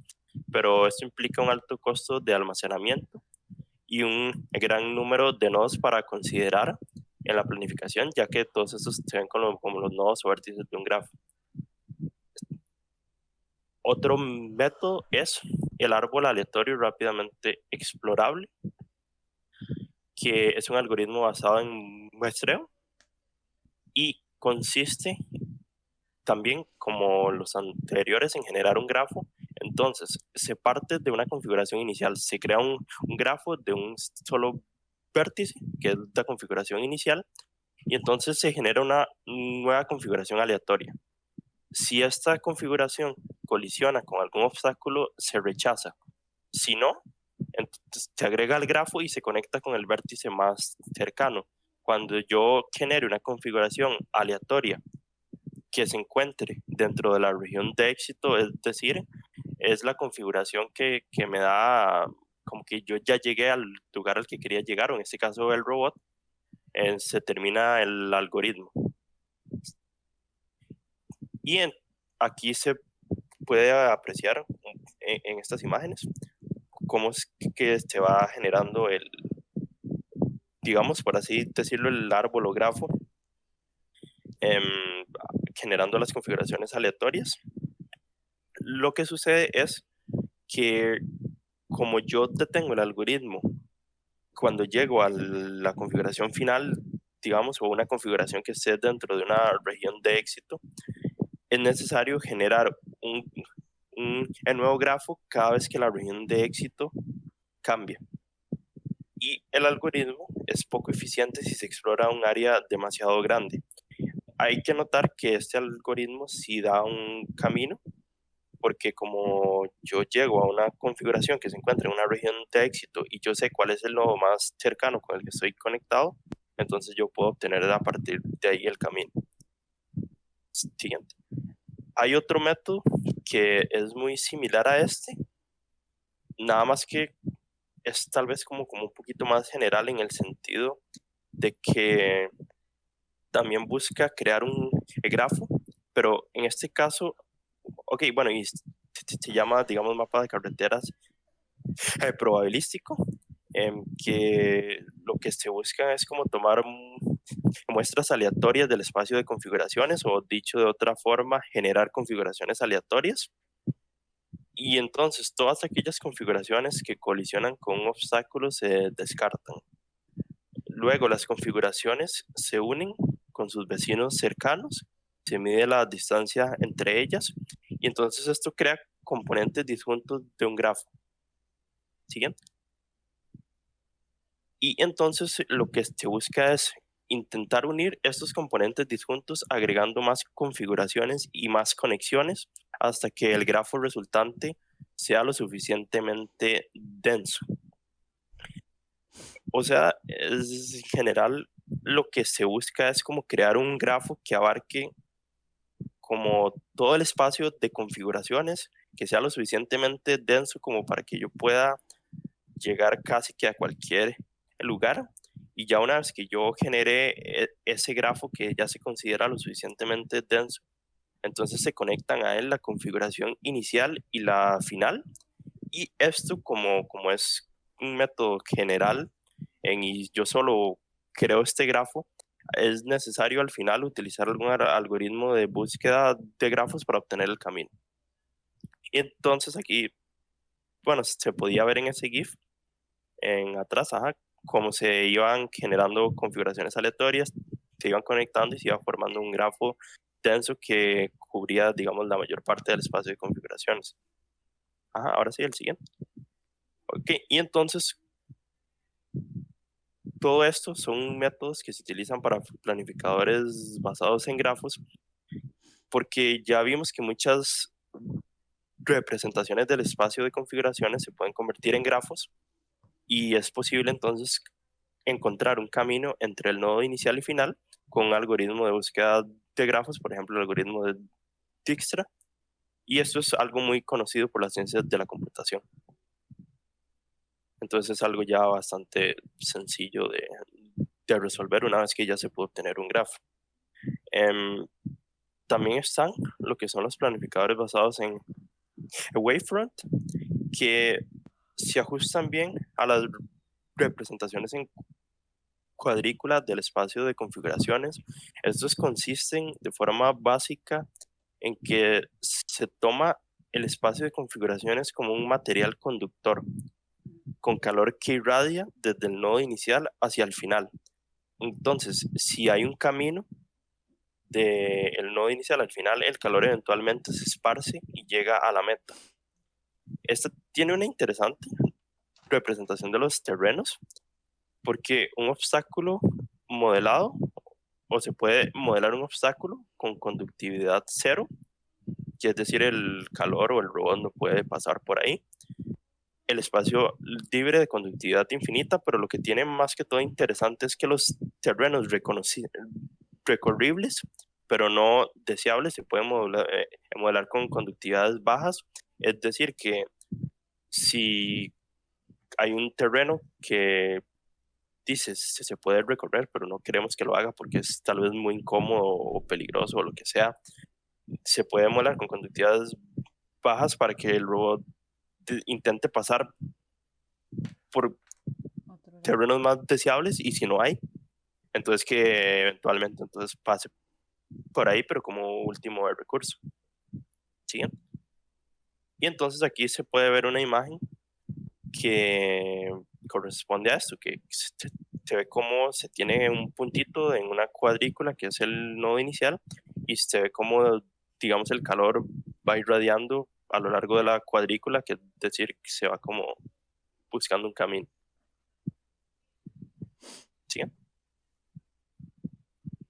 pero esto implica un alto costo de almacenamiento y un gran número de nodos para considerar en la planificación, ya que todos estos se ven como los nodos o vértices de un grafo. Otro método es el árbol aleatorio rápidamente explorable, que es un algoritmo basado en muestreo y consiste también, como los anteriores, en generar un grafo. Entonces, se parte de una configuración inicial, se crea un grafo de un solo vértice, que es la configuración inicial, y entonces se genera una nueva configuración aleatoria. Si esta configuración colisiona con algún obstáculo, se rechaza. Si no, entonces se agrega al grafo y se conecta con el vértice más cercano. Cuando yo genere una configuración aleatoria que se encuentre dentro de la región de éxito, es decir, es la configuración que me da como que yo ya llegué al lugar al que quería llegar, o en este caso el robot, se termina el algoritmo. Y aquí se puede apreciar en estas imágenes cómo es que se va generando digamos, por así decirlo, el árbol o grafo, generando las configuraciones aleatorias. Lo que sucede es que como yo detengo el algoritmo cuando llego a la configuración final, digamos, o una configuración que esté dentro de una región de éxito, es necesario generar el nuevo grafo cada vez que la región de éxito cambia. Y el algoritmo es poco eficiente si se explora un área demasiado grande. Hay que notar que este algoritmo sí da un camino, porque como yo llego a una configuración que se encuentra en una región de éxito y yo sé cuál es el nodo más cercano con el que estoy conectado, entonces yo puedo obtener a partir de ahí el camino. Siguiente. Hay otro método que es muy similar a este, nada más que es tal vez como un poquito más general en el sentido de que también busca crear un grafo, pero en este caso, ok, bueno, y se llama, digamos, mapa de carreteras probabilístico, que lo que se busca es como tomar muestras aleatorias del espacio de configuraciones, o dicho de otra forma, generar configuraciones aleatorias. Y entonces todas aquellas configuraciones que colisionan con un obstáculo se descartan. Luego las configuraciones se unen con sus vecinos cercanos, se mide la distancia entre ellas y entonces esto crea componentes disjuntos de un grafo. Siguiente. Y entonces lo que se busca es intentar unir estos componentes disjuntos agregando más configuraciones y más conexiones hasta que el grafo resultante sea lo suficientemente denso. O sea, en general lo que se busca es como crear un grafo que abarque como todo el espacio de configuraciones, que sea lo suficientemente denso como para que yo pueda llegar casi que a cualquier lugar. Y ya una vez que yo genere ese grafo que ya se considera lo suficientemente denso, entonces se conectan a él la configuración inicial y la final. Y esto como es un método general y yo solo creo este grafo, es necesario al final utilizar algún algoritmo de búsqueda de grafos para obtener el camino. Y entonces aquí, bueno, se podía ver en ese GIF, en atrás, cómo se iban generando configuraciones aleatorias, se iban conectando y se iba formando un grafo denso que cubría, digamos, la mayor parte del espacio de configuraciones. Ahora sí, el siguiente. Ok, y entonces todo esto son métodos que se utilizan para planificadores basados en grafos, porque ya vimos que muchas representaciones del espacio de configuraciones se pueden convertir en grafos y es posible entonces encontrar un camino entre el nodo inicial y final con un algoritmo de búsqueda de grafos, por ejemplo, el algoritmo de Dijkstra, y esto es algo muy conocido por las ciencias de la computación. Entonces es algo ya bastante sencillo de resolver una vez que ya se puede obtener un grafo. También están lo que son los planificadores basados en Wavefront, que se ajustan bien a las representaciones en cuadrícula del espacio de configuraciones. Estos consisten de forma básica en que se toma el espacio de configuraciones como un material conductor con calor que irradia desde el nodo inicial hacia el final. Entonces, si hay un camino del nodo inicial al final, el calor eventualmente se esparce y llega a la meta. Esta tiene una interesante representación de los terrenos, porque un obstáculo modelado, o se puede modelar un obstáculo con conductividad cero, que es decir, el calor o el robot no puede pasar por ahí. El espacio libre de conductividad infinita, pero lo que tiene más que todo interesante es que los terrenos recorribles, pero no deseables, se pueden modelar con conductividades bajas. Es decir, que si hay un terreno que dice se puede recorrer, pero no queremos que lo haga porque es tal vez muy incómodo o peligroso o lo que sea, se puede modelar con conductividades bajas para que el robot intente pasar por terrenos más deseables, y si no hay, entonces que eventualmente entonces pase por ahí, pero como último recurso. ¿Sí? Y entonces aquí se puede ver una imagen que corresponde a esto, que se ve como se tiene un puntito en una cuadrícula que es el nodo inicial, y se ve como, digamos, el calor va irradiando a lo largo de la cuadrícula, que es decir, que se va como buscando un camino. ¿Sí?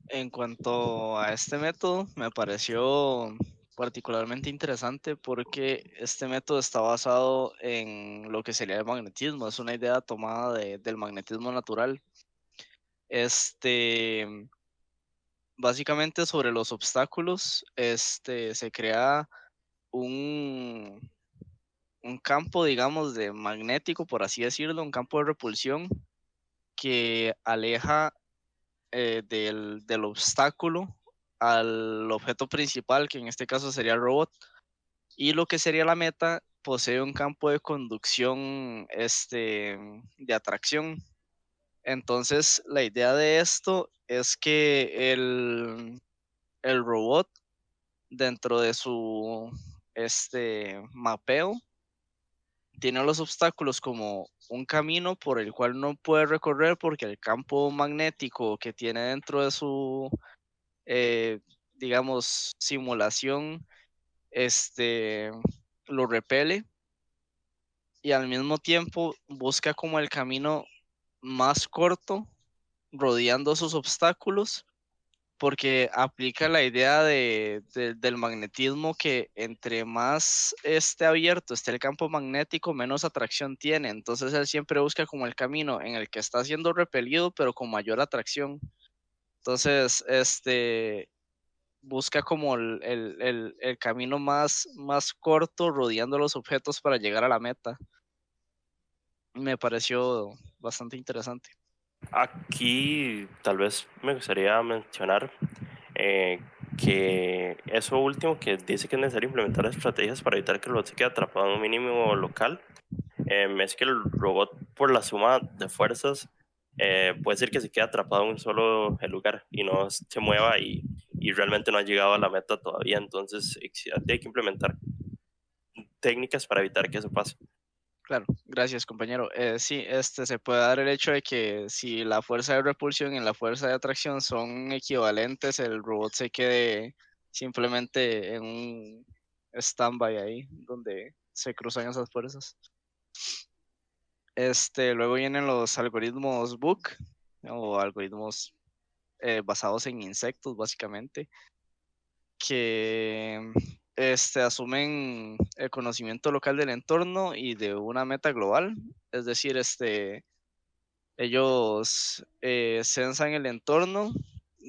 En cuanto a este método, me pareció particularmente interesante porque este método está basado en lo que sería el magnetismo. Es una idea tomada del magnetismo natural. Básicamente sobre los obstáculos, se crea un, un campo, digamos, de magnético, por así decirlo, un campo de repulsión que aleja del obstáculo al objeto principal, que en este caso sería el robot, y lo que sería la meta posee un campo de conducción de atracción. Entonces, la idea de esto es que el robot, dentro de su mapeo, tiene los obstáculos como un camino por el cual no puede recorrer porque el campo magnético que tiene dentro de su, digamos, simulación, lo repele, y al mismo tiempo busca como el camino más corto rodeando sus obstáculos, porque aplica la idea del magnetismo, que entre más esté abierto esté el campo magnético, menos atracción tiene. Entonces él siempre busca como el camino en el que está siendo repelido, pero con mayor atracción. Entonces, busca como el camino más corto rodeando los objetos para llegar a la meta. Me pareció bastante interesante. Aquí tal vez me gustaría mencionar que eso último que dice que es necesario implementar estrategias para evitar que el robot se quede atrapado en un mínimo local, es que el robot, por la suma de fuerzas, puede ser que se quede atrapado en un solo lugar y no se mueva, y realmente no ha llegado a la meta todavía. Entonces hay que implementar técnicas para evitar que eso pase. Claro, gracias, compañero. Sí, se puede dar el hecho de que si la fuerza de repulsión y la fuerza de atracción son equivalentes, el robot se quede simplemente en un stand-by ahí, donde se cruzan esas fuerzas. Luego vienen los algoritmos Book, o algoritmos basados en insectos, básicamente, que asumen el conocimiento local del entorno y de una meta global. Es decir, Ellos sensan el entorno,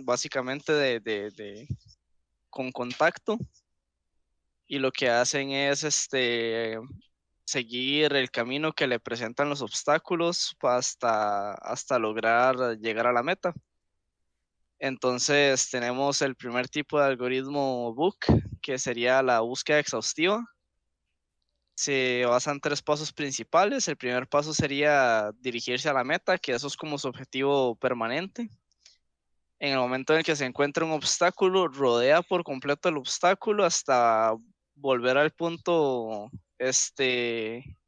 básicamente con contacto, y lo que hacen es seguir el camino que le presentan los obstáculos hasta lograr llegar a la meta. Entonces tenemos el primer tipo de algoritmo book, que sería la búsqueda exhaustiva. Se basa en 3 pasos principales. El primer paso sería dirigirse a la meta, que eso es como su objetivo permanente. En el momento en el que se encuentra un obstáculo, rodea por completo el obstáculo hasta volver al punto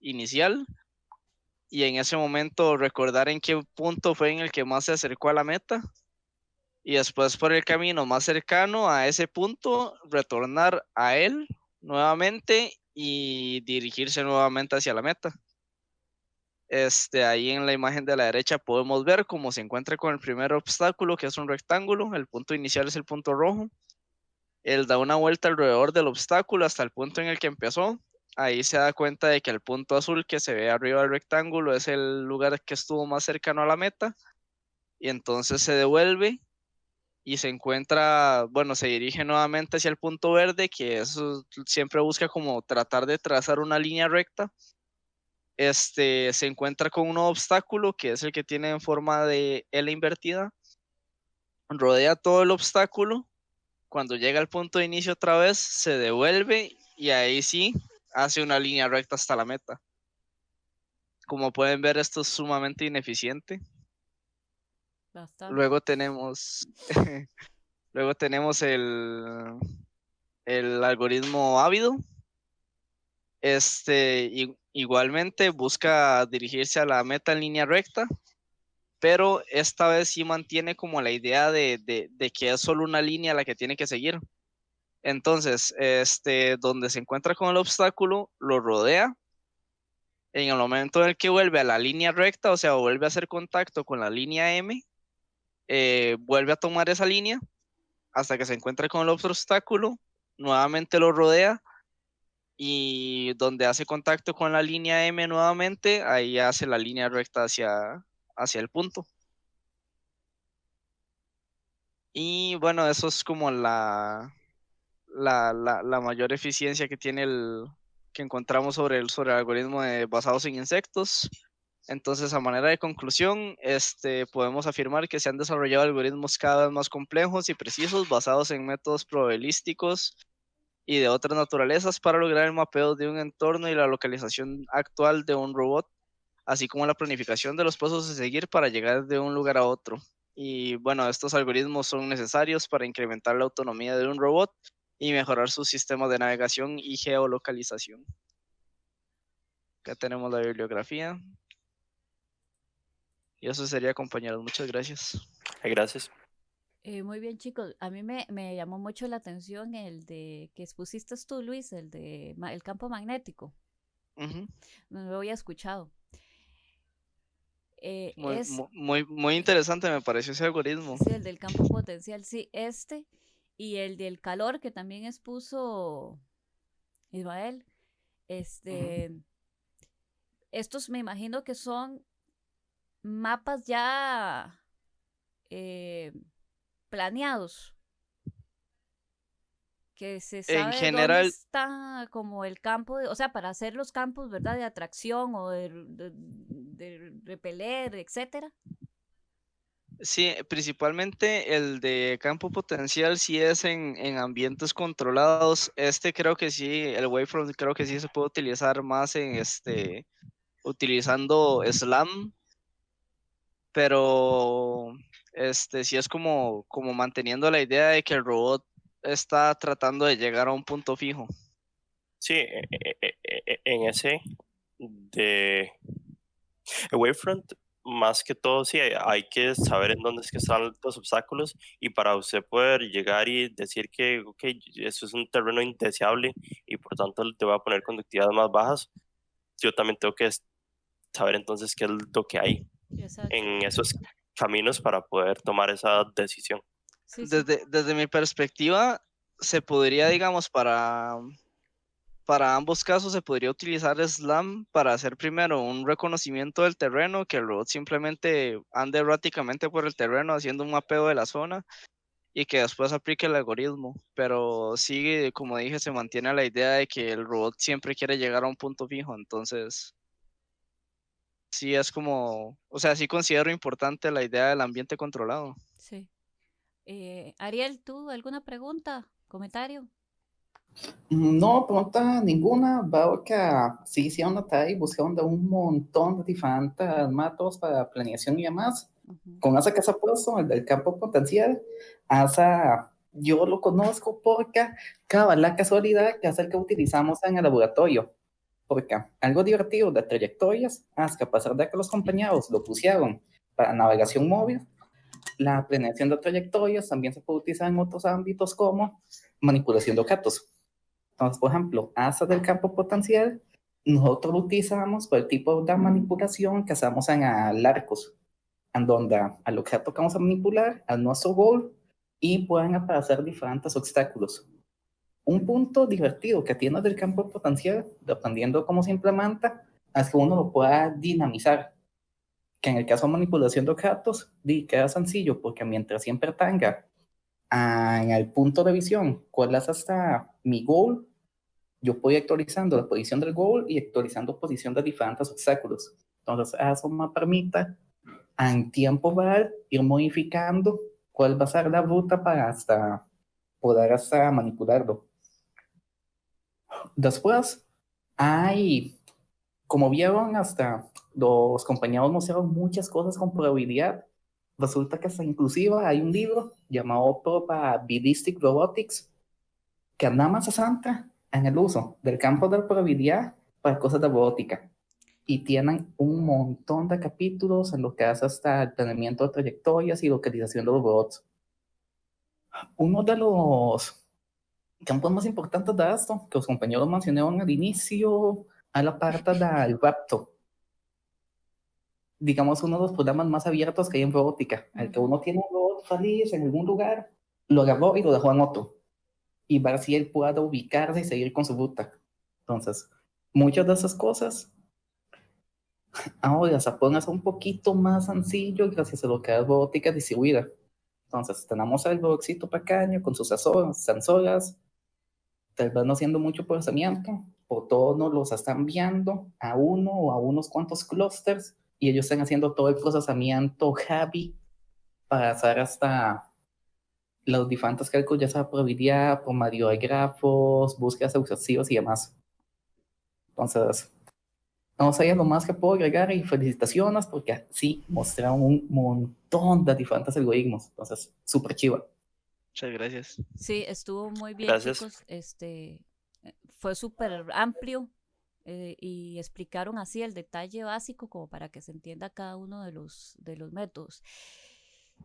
inicial, y en ese momento recordar en qué punto fue en el que más se acercó a la meta, y después por el camino más cercano a ese punto retornar a él nuevamente y dirigirse nuevamente hacia la meta. Ahí en la imagen de la derecha podemos ver cómo se encuentra con el primer obstáculo, que es un rectángulo. El punto inicial es el punto rojo. Él da una vuelta alrededor del obstáculo hasta el punto en el que empezó. Ahí se da cuenta de que el punto azul que se ve arriba del rectángulo es el lugar que estuvo más cercano a la meta. Y entonces se devuelve y se encuentra, bueno, se dirige nuevamente hacia el punto verde, que eso siempre busca como tratar de trazar una línea recta. Se encuentra con un nuevo obstáculo, que es el que tiene en forma de L invertida. Rodea todo el obstáculo. Cuando llega al punto de inicio otra vez, se devuelve y ahí sí hace una línea recta hasta la meta. Como pueden ver, esto es sumamente ineficiente. Bastante. Luego tenemos el algoritmo ávido. Igualmente busca dirigirse a la meta en línea recta, pero esta vez sí mantiene como la idea de que es solo una línea la que tiene que seguir. Entonces, donde se encuentra con el obstáculo, lo rodea. En el momento en el que vuelve a la línea recta, o sea, vuelve a hacer contacto con la línea M, vuelve a tomar esa línea hasta que se encuentra con el otro obstáculo, nuevamente lo rodea, y donde hace contacto con la línea M nuevamente, ahí hace la línea recta hacia el punto. Y bueno, eso es como la mayor eficiencia que tiene que encontramos sobre el algoritmo basados en insectos. Entonces, a manera de conclusión, podemos afirmar que se han desarrollado algoritmos cada vez más complejos y precisos basados en métodos probabilísticos y de otras naturalezas para lograr el mapeo de un entorno y la localización actual de un robot, así como la planificación de los pasos a seguir para llegar de un lugar a otro. Y bueno, estos algoritmos son necesarios para incrementar la autonomía de un robot y mejorar su sistema de navegación y geolocalización. Acá tenemos la bibliografía. Y eso sería, compañeros. Muchas gracias. Gracias. Muy bien, chicos. A mí me llamó mucho la atención el de que expusiste tú, Luis, el de el campo magnético. No lo había escuchado. Muy interesante me pareció ese algoritmo. Sí, el del campo potencial, sí, y el del calor que también expuso Ismael. Estos me imagino que son mapas ya planeados, que se sabe en general, dónde está como el campo, o sea, para hacer los campos, ¿verdad? De atracción o de repeler, etcétera. Sí, principalmente el de campo potencial sí es en ambientes controlados. Creo que sí, el wavefront creo que sí se puede utilizar más en utilizando SLAM, pero sí es como manteniendo la idea de que el robot está tratando de llegar a un punto fijo. Sí, en ese de wavefront, más que todo, sí, hay que saber en dónde es que están los obstáculos, y para usted poder llegar y decir que, ok, eso es un terreno indeseable y por tanto te voy a poner conductividades más bajas, yo también tengo que saber entonces qué es lo que hay en esos caminos para poder tomar esa decisión. Sí. Desde mi perspectiva, se podría, digamos, para Para ambos casos se podría utilizar SLAM para hacer primero un reconocimiento del terreno, que el robot simplemente ande erráticamente por el terreno haciendo un mapeo de la zona y que después aplique el algoritmo. Pero sí, como dije, se mantiene la idea de que el robot siempre quiere llegar a un punto fijo, entonces sí es como, o sea, sí considero importante la idea del ambiente controlado. Sí. Ariel, ¿tú alguna pregunta, comentario? No, pregunta ninguna. Veo que sí hicieron la tarea y buscaron de un montón de diferentes métodos para planeación y demás. Ujú. Con ese que se ha puesto, el del campo potencial, esa yo lo conozco porque, cabal, la casualidad que es el que utilizamos en el laboratorio. Porque algo divertido de trayectorias es que a pesar de que los compañeros lo pusieron para navegación móvil, la planeación de trayectorias también se puede utilizar en otros ámbitos como manipulación de objetos. Entonces, por ejemplo, hasta del campo potencial, nosotros lo utilizamos por el tipo de manipulación que hacemos en arcos, en donde al objeto que vamos a manipular, a nuestro goal, y pueden aparecer diferentes obstáculos. Un punto divertido que tiene del campo potencial, dependiendo de cómo se implementa, es que uno lo pueda dinamizar. Que en el caso de manipulación de objetos, queda sencillo, porque mientras siempre tenga en el punto de visión cuál es hasta mi goal, yo voy actualizando la posición del goal y actualizando posición de diferentes obstáculos. Entonces, eso me permite en tiempo real ir modificando cuál va a ser la ruta para hasta poder hasta manipularlo. Después, hay, como vieron, hasta los compañeros mostraron muchas cosas con probabilidad. Resulta que hasta inclusive hay un libro llamado Probabilistic Robotics que nada más se centra en el uso del campo de probabilidad para cosas de robótica. Y tienen un montón de capítulos en lo que hace hasta el planeamiento de trayectorias y localización de los robots. Uno de los campos más importantes de esto, que los compañeros mencionaron al inicio, a la parte del rapto. Digamos, uno de los problemas más abiertos que hay en robótica, el que uno tiene un robot feliz en algún lugar, lo agarró y lo dejó en otro, y ver si él pueda ubicarse y seguir con su ruta. Entonces, muchas de esas cosas ahora se pueden hacer un poquito más sencillo gracias a lo que es robótica distribuida. Entonces, tenemos el robotcito pequeño con sus sensoras, tal vez no haciendo mucho procesamiento, o todos nos los están enviando a uno o a unos cuantos clusters, y ellos están haciendo todo el procesamiento heavy para hacer hasta los diferentes cálculos, ya sea probabilidad, promedio de grafos, búsquedas exhaustivas y demás. Entonces, no sé lo más que puedo agregar, y felicitaciones porque sí mostraron un montón de diferentes algoritmos. Entonces, súper chiva. Muchas gracias. Sí, estuvo muy bien, Gracias. chicos. Fue súper amplio y explicaron así el detalle básico como para que se entienda cada uno de los métodos.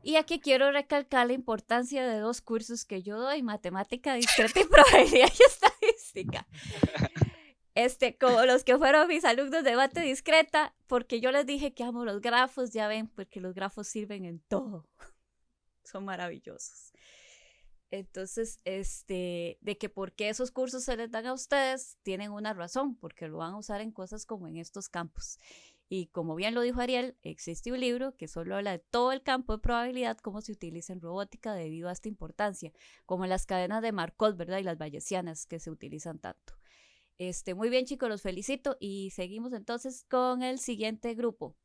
Y aquí quiero recalcar la importancia de dos cursos que yo doy: matemática discreta y probabilidad y estadística. Como los que fueron mis alumnos de mate discreta, porque yo les dije que amo los grafos, ya ven, porque los grafos sirven en todo. Son maravillosos. Entonces, de que por qué esos cursos se les dan a ustedes, tienen una razón, porque lo van a usar en cosas como en estos campos. Y como bien lo dijo Ariel, existe un libro que solo habla de todo el campo de probabilidad, cómo se utiliza en robótica debido a esta importancia, como en las cadenas de Markov, ¿verdad? Y las bayesianas que se utilizan tanto. Muy bien, chicos, los felicito y seguimos entonces con el siguiente grupo.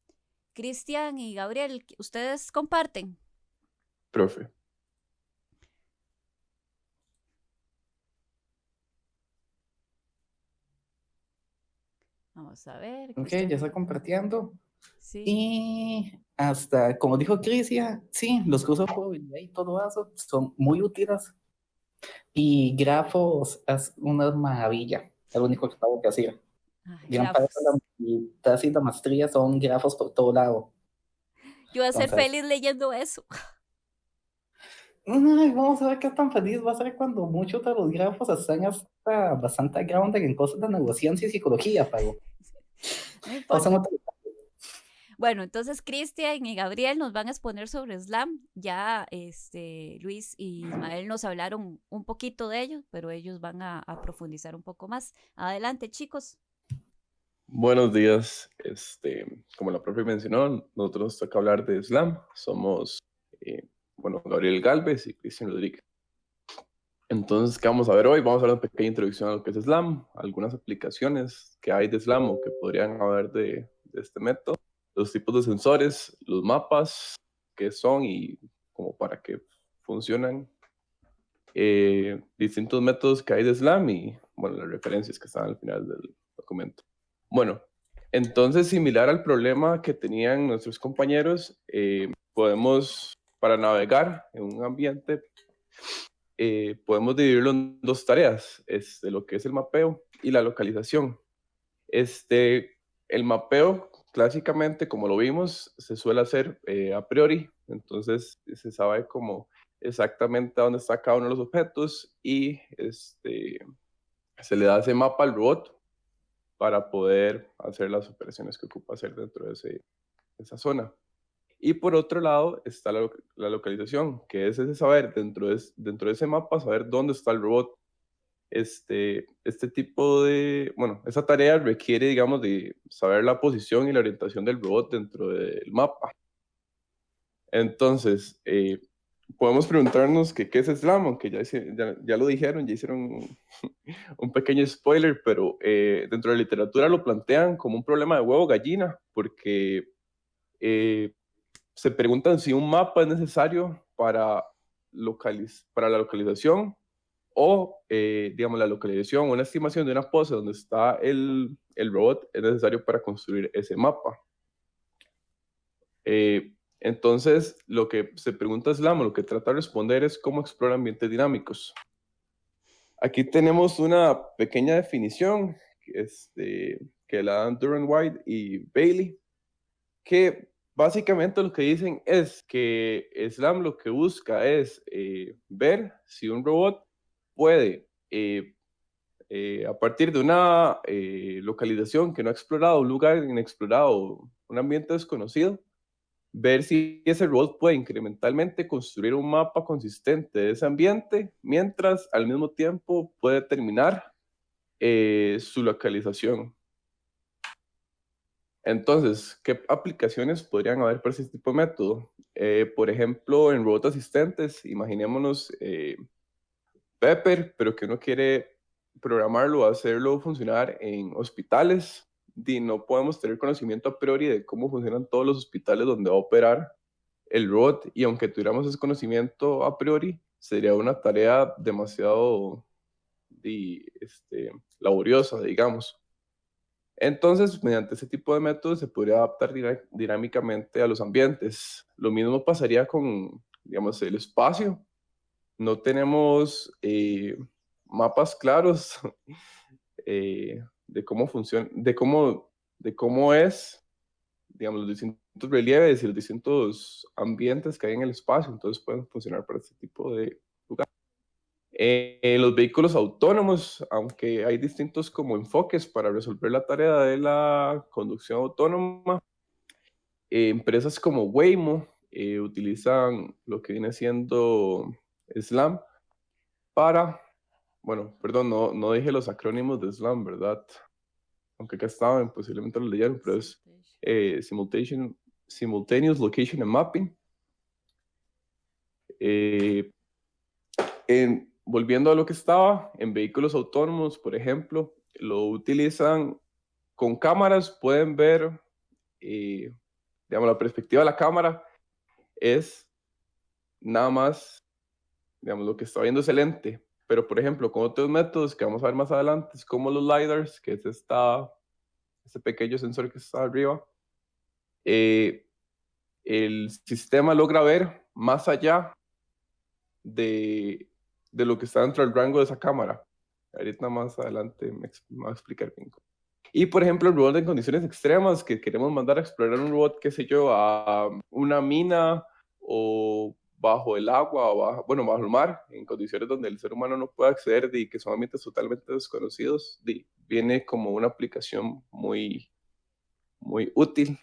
Cristian y Gabriel, ¿ustedes comparten? Profe. Vamos a ver. Ok, Cristian. ya estoy compartiendo. Sí. Y hasta, como dijo Crisia, sí, los cursos de probabilidad y todo eso son muy útiles. Y grafos es una maravilla. Es lo único que tengo que decir. Gran parte de la tesis de maestría son grafos por todo lado. Yo voy a ser feliz leyendo eso. Ay, vamos a ver qué tan feliz va a ser cuando muchos de los grafos están hasta bastante grounded en cosas de neurociencia y psicología, pero... No importa. Bueno, entonces Cristian y Gabriel nos van a exponer sobre Slam. Ya Luis y Ismael nos hablaron un poquito de ello, pero ellos van a profundizar un poco más. Adelante, chicos. Buenos días. Como la profe mencionó, nosotros nos toca hablar de Slam. Somos, Gabriel Galvez y Cristian Rodríguez. Entonces, ¿qué vamos a ver hoy? Vamos a ver una pequeña introducción a lo que es Slam, algunas aplicaciones que hay de Slam o que podrían haber de este método, los tipos de sensores, los mapas, qué son y como para qué funcionan, distintos métodos que hay de Slam y, bueno, las referencias que están al final del documento. Bueno, entonces, similar al problema que tenían nuestros compañeros, podemos, para navegar en un ambiente, podemos dividirlo en dos tareas, lo que es el mapeo y la localización. El mapeo, clásicamente, como lo vimos, se suele hacer a priori, entonces se sabe como exactamente dónde está cada uno de los objetos y se le da ese mapa al robot para poder hacer las operaciones que ocupa hacer dentro de esa zona. Y por otro lado está la localización, que es ese saber dentro de ese mapa, saber dónde está el robot. Esa tarea requiere, digamos, de saber la posición y la orientación del robot dentro del mapa. Entonces, podemos preguntarnos qué es Slam, aunque ya lo dijeron, ya hicieron un pequeño spoiler, pero dentro de la literatura lo plantean como un problema de huevo-gallina, porque se preguntan si un mapa es necesario para la localización o, digamos, la localización o una estimación de una pose donde está el robot es necesario para construir ese mapa. Entonces, lo que se pregunta Slam, lo que trata de responder es cómo explora ambientes dinámicos. Aquí tenemos una pequeña definición que la dan Duran White y Bailey, que básicamente lo que dicen es que Slam lo que busca es ver si un robot puede, a partir de una localización que no ha explorado, un lugar inexplorado, un ambiente desconocido, ver si ese robot puede incrementalmente construir un mapa consistente de ese ambiente, mientras al mismo tiempo puede determinar su localización. Entonces, ¿qué aplicaciones podrían haber para ese tipo de método? Por ejemplo, en robots asistentes, imaginémonos Pepper, pero que uno quiere programarlo, hacerlo funcionar en hospitales. Y no podemos tener conocimiento a priori de cómo funcionan todos los hospitales donde va a operar el robot, y aunque tuviéramos ese conocimiento a priori, sería una tarea demasiado laboriosa, digamos. Entonces, mediante ese tipo de métodos se podría adaptar dinámicamente a los ambientes. Lo mismo pasaría con, digamos, el espacio. No tenemos mapas claros de cómo funciona, de cómo es, digamos, los distintos relieves y los distintos ambientes que hay en el espacio. Entonces pueden funcionar para este tipo de lugares. Los vehículos autónomos, aunque hay distintos como enfoques para resolver la tarea de la conducción autónoma, empresas como Waymo utilizan lo que viene siendo Slam para, bueno, perdón, no dije los acrónimos de Slam, ¿verdad? Aunque acá estaban, posiblemente lo leyeron, pero es Simultaneous Location and Mapping. Volviendo a lo que estaba, en vehículos autónomos, por ejemplo, lo utilizan con cámaras, pueden ver, digamos, la perspectiva de la cámara es nada más, digamos, lo que está viendo es el lente, pero por ejemplo, con otros métodos que vamos a ver más adelante, es como los LiDARs, que es este pequeño sensor que está arriba, el sistema logra ver más allá de lo que está dentro del rango de esa cámara. Ahorita más adelante me voy a explicar bien. Y por ejemplo, el robot en condiciones extremas, que queremos mandar a explorar un robot, qué sé yo, a una mina o bajo el agua, o bajo el mar, en condiciones donde el ser humano no puede acceder y que son ambientes totalmente desconocidos, viene como una aplicación muy, muy útil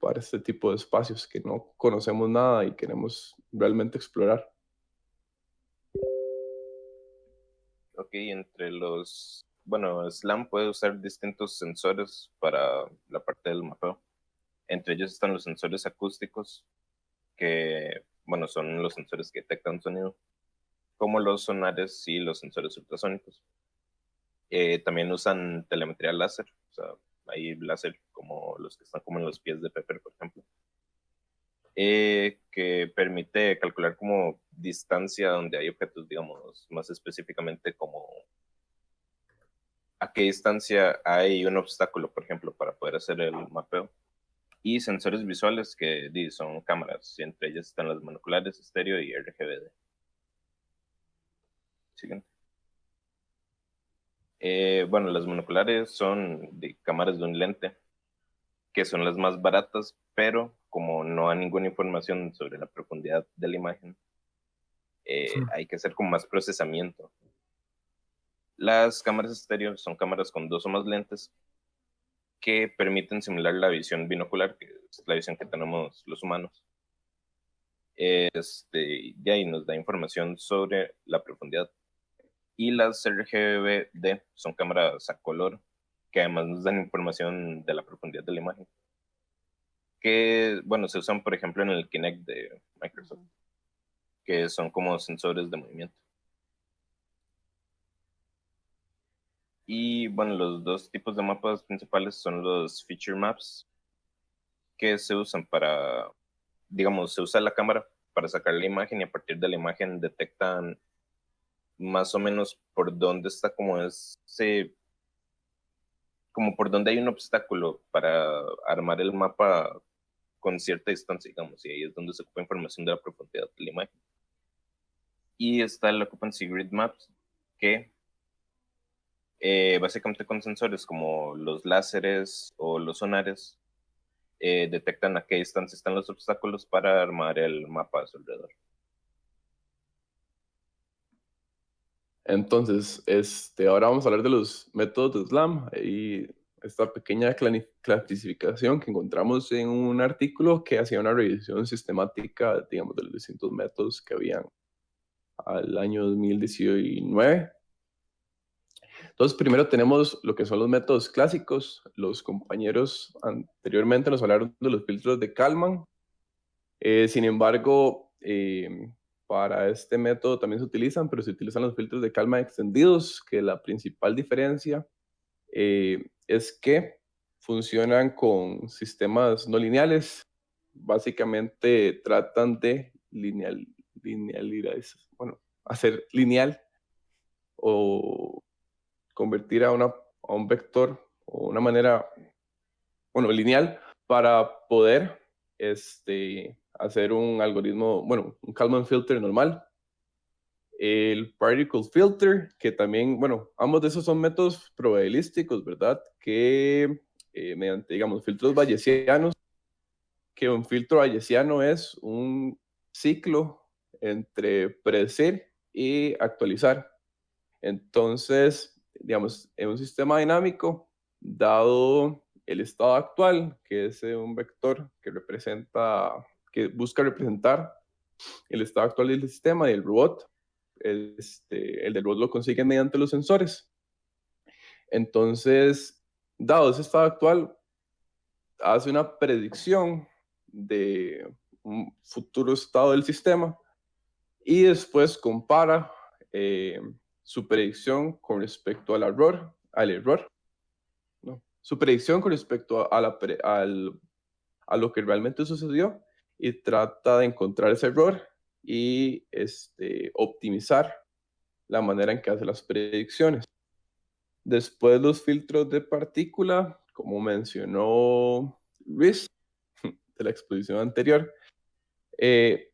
para este tipo de espacios que no conocemos nada y queremos realmente explorar. Ok, bueno, SLAM puede usar distintos sensores para la parte del mapeo. Entre ellos están los sensores acústicos, que, bueno, son los sensores que detectan sonido, como los sonares y los sensores ultrasónicos. También usan telemetría láser, o sea, hay láser como los que están como en los pies de Pepper, por ejemplo, que permite calcular como distancia donde hay objetos, digamos, más específicamente como a qué distancia hay un obstáculo, por ejemplo, para poder hacer el mapeo. Y sensores visuales que son cámaras, y entre ellas están las monoculares, estéreo y RGBD. Siguiente. Bueno, las monoculares son cámaras de un lente, que son las más baratas, pero como no hay ninguna información sobre la profundidad de la imagen, hay que hacer como más procesamiento. Las cámaras estéreo son cámaras con 2 o más lentes que permiten simular la visión binocular, que es la visión que tenemos los humanos. De ahí nos da información sobre la profundidad. Y las RGBD son cámaras a color, que además nos dan información de la profundidad de la imagen. Que, bueno, se usan, por ejemplo, en el Kinect de Microsoft, que son como sensores de movimiento. Y, bueno, los 2 tipos de mapas principales son los feature maps, que se usan para, digamos, se usa la cámara para sacar la imagen y a partir de la imagen detectan más o menos por dónde está como por dónde hay un obstáculo para armar el mapa con cierta distancia, digamos, y ahí es donde se ocupa información de la profundidad de la imagen. Y está el Occupancy Grid Maps, que básicamente con sensores como los láseres o los sonares detectan a qué distancia están los obstáculos para armar el mapa a su alrededor. Entonces, ahora vamos a hablar de los métodos de SLAM y esta pequeña clasificación que encontramos en un artículo que hacía una revisión sistemática, digamos, de los distintos métodos que habían al año 2019. Entonces, primero tenemos lo que son los métodos clásicos. Los compañeros anteriormente nos hablaron de los filtros de Kalman. Sin embargo, para este método también se utilizan, pero se utilizan los filtros de Kalman extendidos, que la principal diferencia es que funcionan con sistemas no lineales. Básicamente tratan de hacer lineal o convertir a un vector o una manera, lineal para poder hacer un algoritmo, un Kalman filter normal. El particle filter, que también, ambos de esos son métodos probabilísticos, ¿verdad? Que mediante, digamos, filtros bayesianos, que un filtro bayesiano es un ciclo entre predecir y actualizar. Entonces, digamos, en un sistema dinámico, dado el estado actual, que es un vector que busca representar el estado actual del sistema y el robot, el del robot lo consigue mediante los sensores. Entonces, dado ese estado actual, hace una predicción de un futuro estado del sistema y después compara su predicción con respecto al error, ¿no? Su predicción con respecto a lo que realmente sucedió y trata de encontrar ese error y optimizar la manera en que hace las predicciones. Después los filtros de partícula, como mencionó Luis de la exposición anterior, en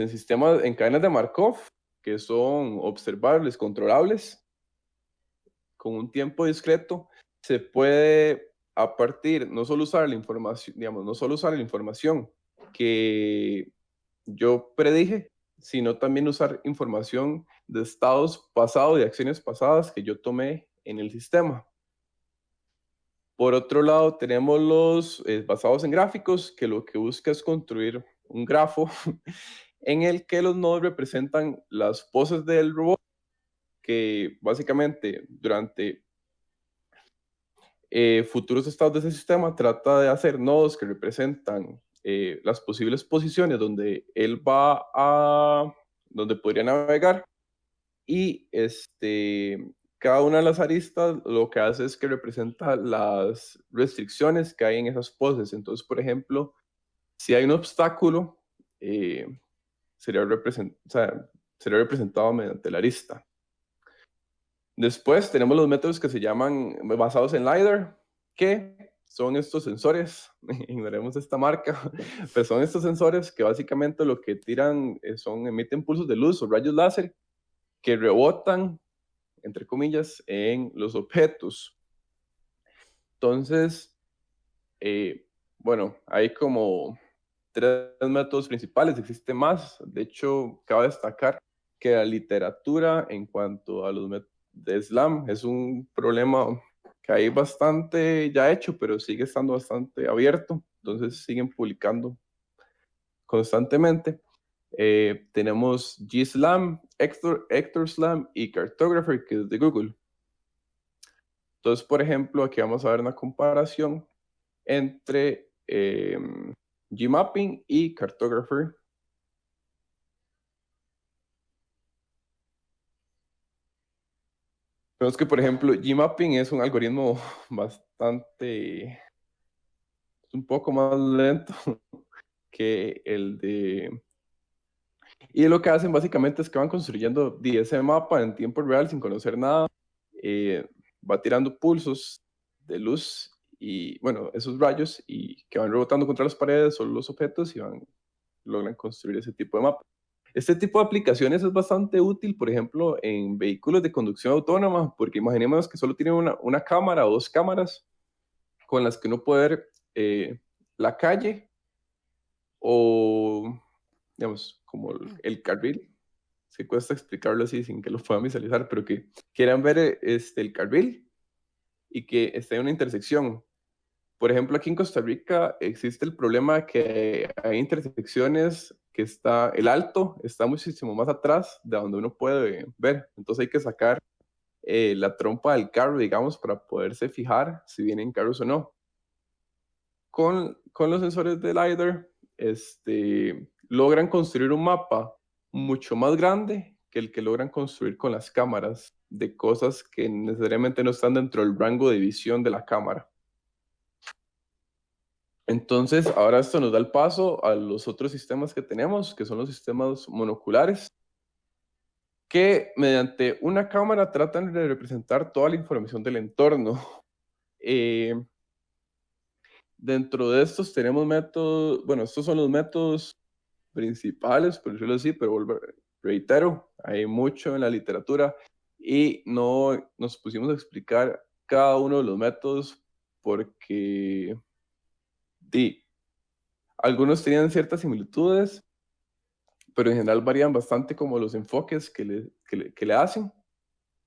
sistemas, en cadenas de Markov, que son observables, controlables, con un tiempo discreto, se puede a partir, no solo usar la información que yo predije, sino también usar información de estados pasados, de acciones pasadas que yo tomé en el sistema. Por otro lado, tenemos los basados en gráficos, que lo que busca es construir un grafo en el que los nodos representan las poses del robot, que básicamente durante futuros estados de ese sistema trata de hacer nodos que representan las posibles posiciones donde él va a, donde podría navegar, y cada una de las aristas lo que hace es que representa las restricciones que hay en esas poses. Entonces, por ejemplo, si hay un obstáculo, sería, sería representado mediante la arista. Después tenemos los métodos que se llaman basados en LiDAR, que son estos sensores, ignoremos esta marca, pero son estos sensores que básicamente lo que tiran emiten pulsos de luz o rayos láser que rebotan, entre comillas, en los objetos. Entonces, bueno, hay como 3 métodos principales, existen más. De hecho, cabe destacar que la literatura en cuanto a los métodos de SLAM es un problema que hay bastante ya hecho, pero sigue estando bastante abierto. Entonces siguen publicando constantemente. Tenemos GSLAM, HectorSLAM y Cartographer, que es de Google. Entonces, por ejemplo, aquí vamos a ver una comparación entre Gmapping y Cartographer. Vemos que, por ejemplo, Gmapping es un algoritmo bastante, un poco más lento que el de... Y lo que hacen básicamente es que van construyendo ese mapa en tiempo real sin conocer nada. Va tirando pulsos de luz y, bueno, esos rayos y que van rebotando contra las paredes o los objetos y logran construir ese tipo de mapa. Este tipo de aplicaciones es bastante útil, por ejemplo, en vehículos de conducción autónoma, porque imaginemos que solo tienen una cámara o 2 cámaras con las que uno puede ver la calle o, digamos, como el carril. Se cuesta explicarlo así sin que lo puedan visualizar, pero que quieran ver el carril y que esté en una intersección. Por ejemplo, aquí en Costa Rica existe el problema que hay intersecciones que el alto está muchísimo más atrás de donde uno puede ver. Entonces hay que sacar la trompa del carro, digamos, para poderse fijar si vienen carros o no. Con los sensores de LiDAR, logran construir un mapa mucho más grande que el que logran construir con las cámaras, de cosas que necesariamente no están dentro del rango de visión de la cámara. Entonces, ahora esto nos da el paso a los otros sistemas que tenemos, que son los sistemas monoculares, que mediante una cámara tratan de representar toda la información del entorno. Dentro de estos tenemos métodos, bueno, estos son los métodos principales, por decirlo así, pero reitero, hay mucho en la literatura y no nos pusimos a explicar cada uno de los métodos porque algunos tenían ciertas similitudes, pero en general varían bastante como los enfoques que le hacen.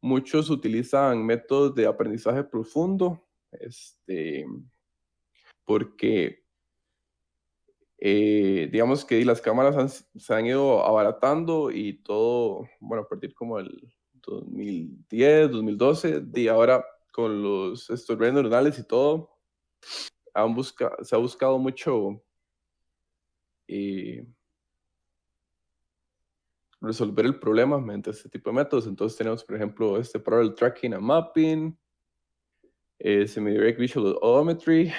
Muchos utilizan métodos de aprendizaje profundo, porque digamos que las cámaras se han ido abaratando y todo, bueno, a partir como el 2010, 2012, y ahora con estos redes neuronales y todo, se ha buscado mucho resolver el problema mediante este tipo de métodos. Entonces tenemos, por ejemplo, Parallel Tracking and Mapping, Semi-Direct Visual Odometry.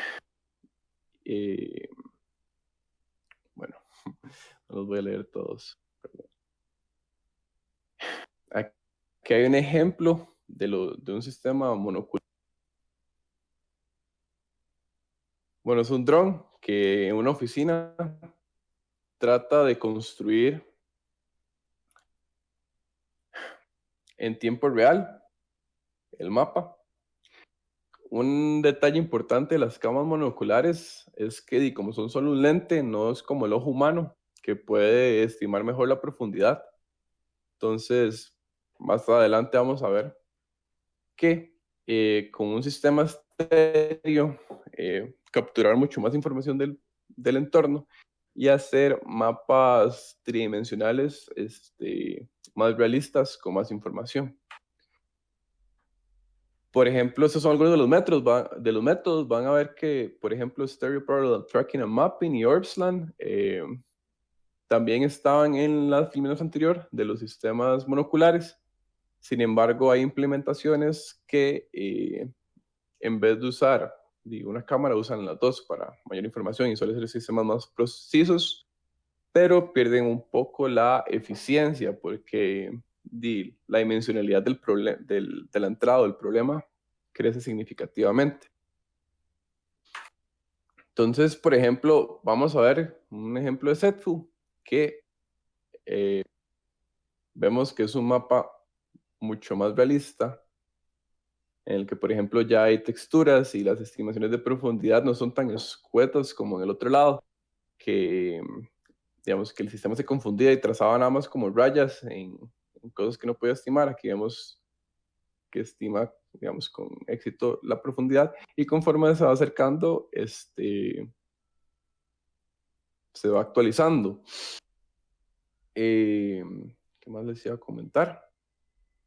Bueno, no los voy a leer todos. Perdón. Aquí hay un ejemplo de un sistema monocular. Bueno, es un dron que en una oficina trata de construir en tiempo real el mapa. Un detalle importante de las cámaras monoculares es que, como son solo un lente, no es como el ojo humano, que puede estimar mejor la profundidad. Entonces, más adelante vamos a ver que con un sistema estéreo, capturar mucho más información del entorno y hacer mapas tridimensionales más realistas con más información. Por ejemplo, esos son algunos de los métodos. Van a ver que, por ejemplo, Stereo Parallel Tracking and Mapping y OrbsLAN también estaban en la filmación anterior de los sistemas monoculares. Sin embargo, hay implementaciones que en vez de usar una cámara, usan las dos para mayor información y suelen ser sistemas más precisos, pero pierden un poco la eficiencia porque la dimensionalidad de la entrada del problema crece significativamente. Entonces, por ejemplo, vamos a ver un ejemplo de SETFU que vemos que es un mapa mucho más realista, en el que, por ejemplo, ya hay texturas y las estimaciones de profundidad no son tan escuetas como en el otro lado, que digamos que el sistema se confundía y trazaba nada más como rayas en cosas que no podía estimar. Aquí vemos que estima, digamos, con éxito la profundidad, y conforme se va acercando, se va actualizando. ¿Qué más les iba a comentar?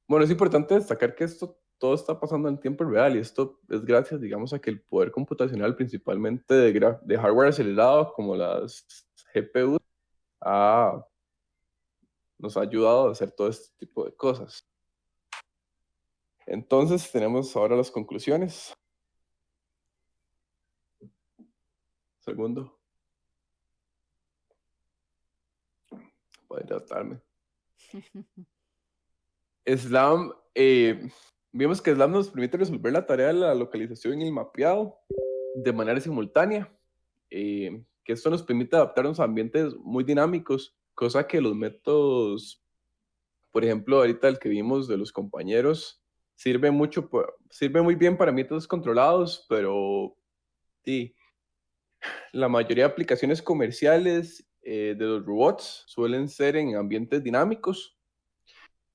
Bueno, es importante destacar que esto todo está pasando en tiempo real, y esto es gracias, digamos, a que el poder computacional, principalmente de hardware acelerado como las GPU, nos ha ayudado a hacer todo este tipo de cosas. Entonces tenemos ahora las conclusiones. Segundo. Voy a hidratarme. SLAM, vimos que SLAM nos permite resolver la tarea de la localización y el mapeado de manera simultánea, que esto nos permite adaptarnos a ambientes muy dinámicos, cosa que los métodos, por ejemplo, ahorita el que vimos de los compañeros, sirve muy bien para métodos controlados, pero sí, la mayoría de aplicaciones comerciales de los robots suelen ser en ambientes dinámicos.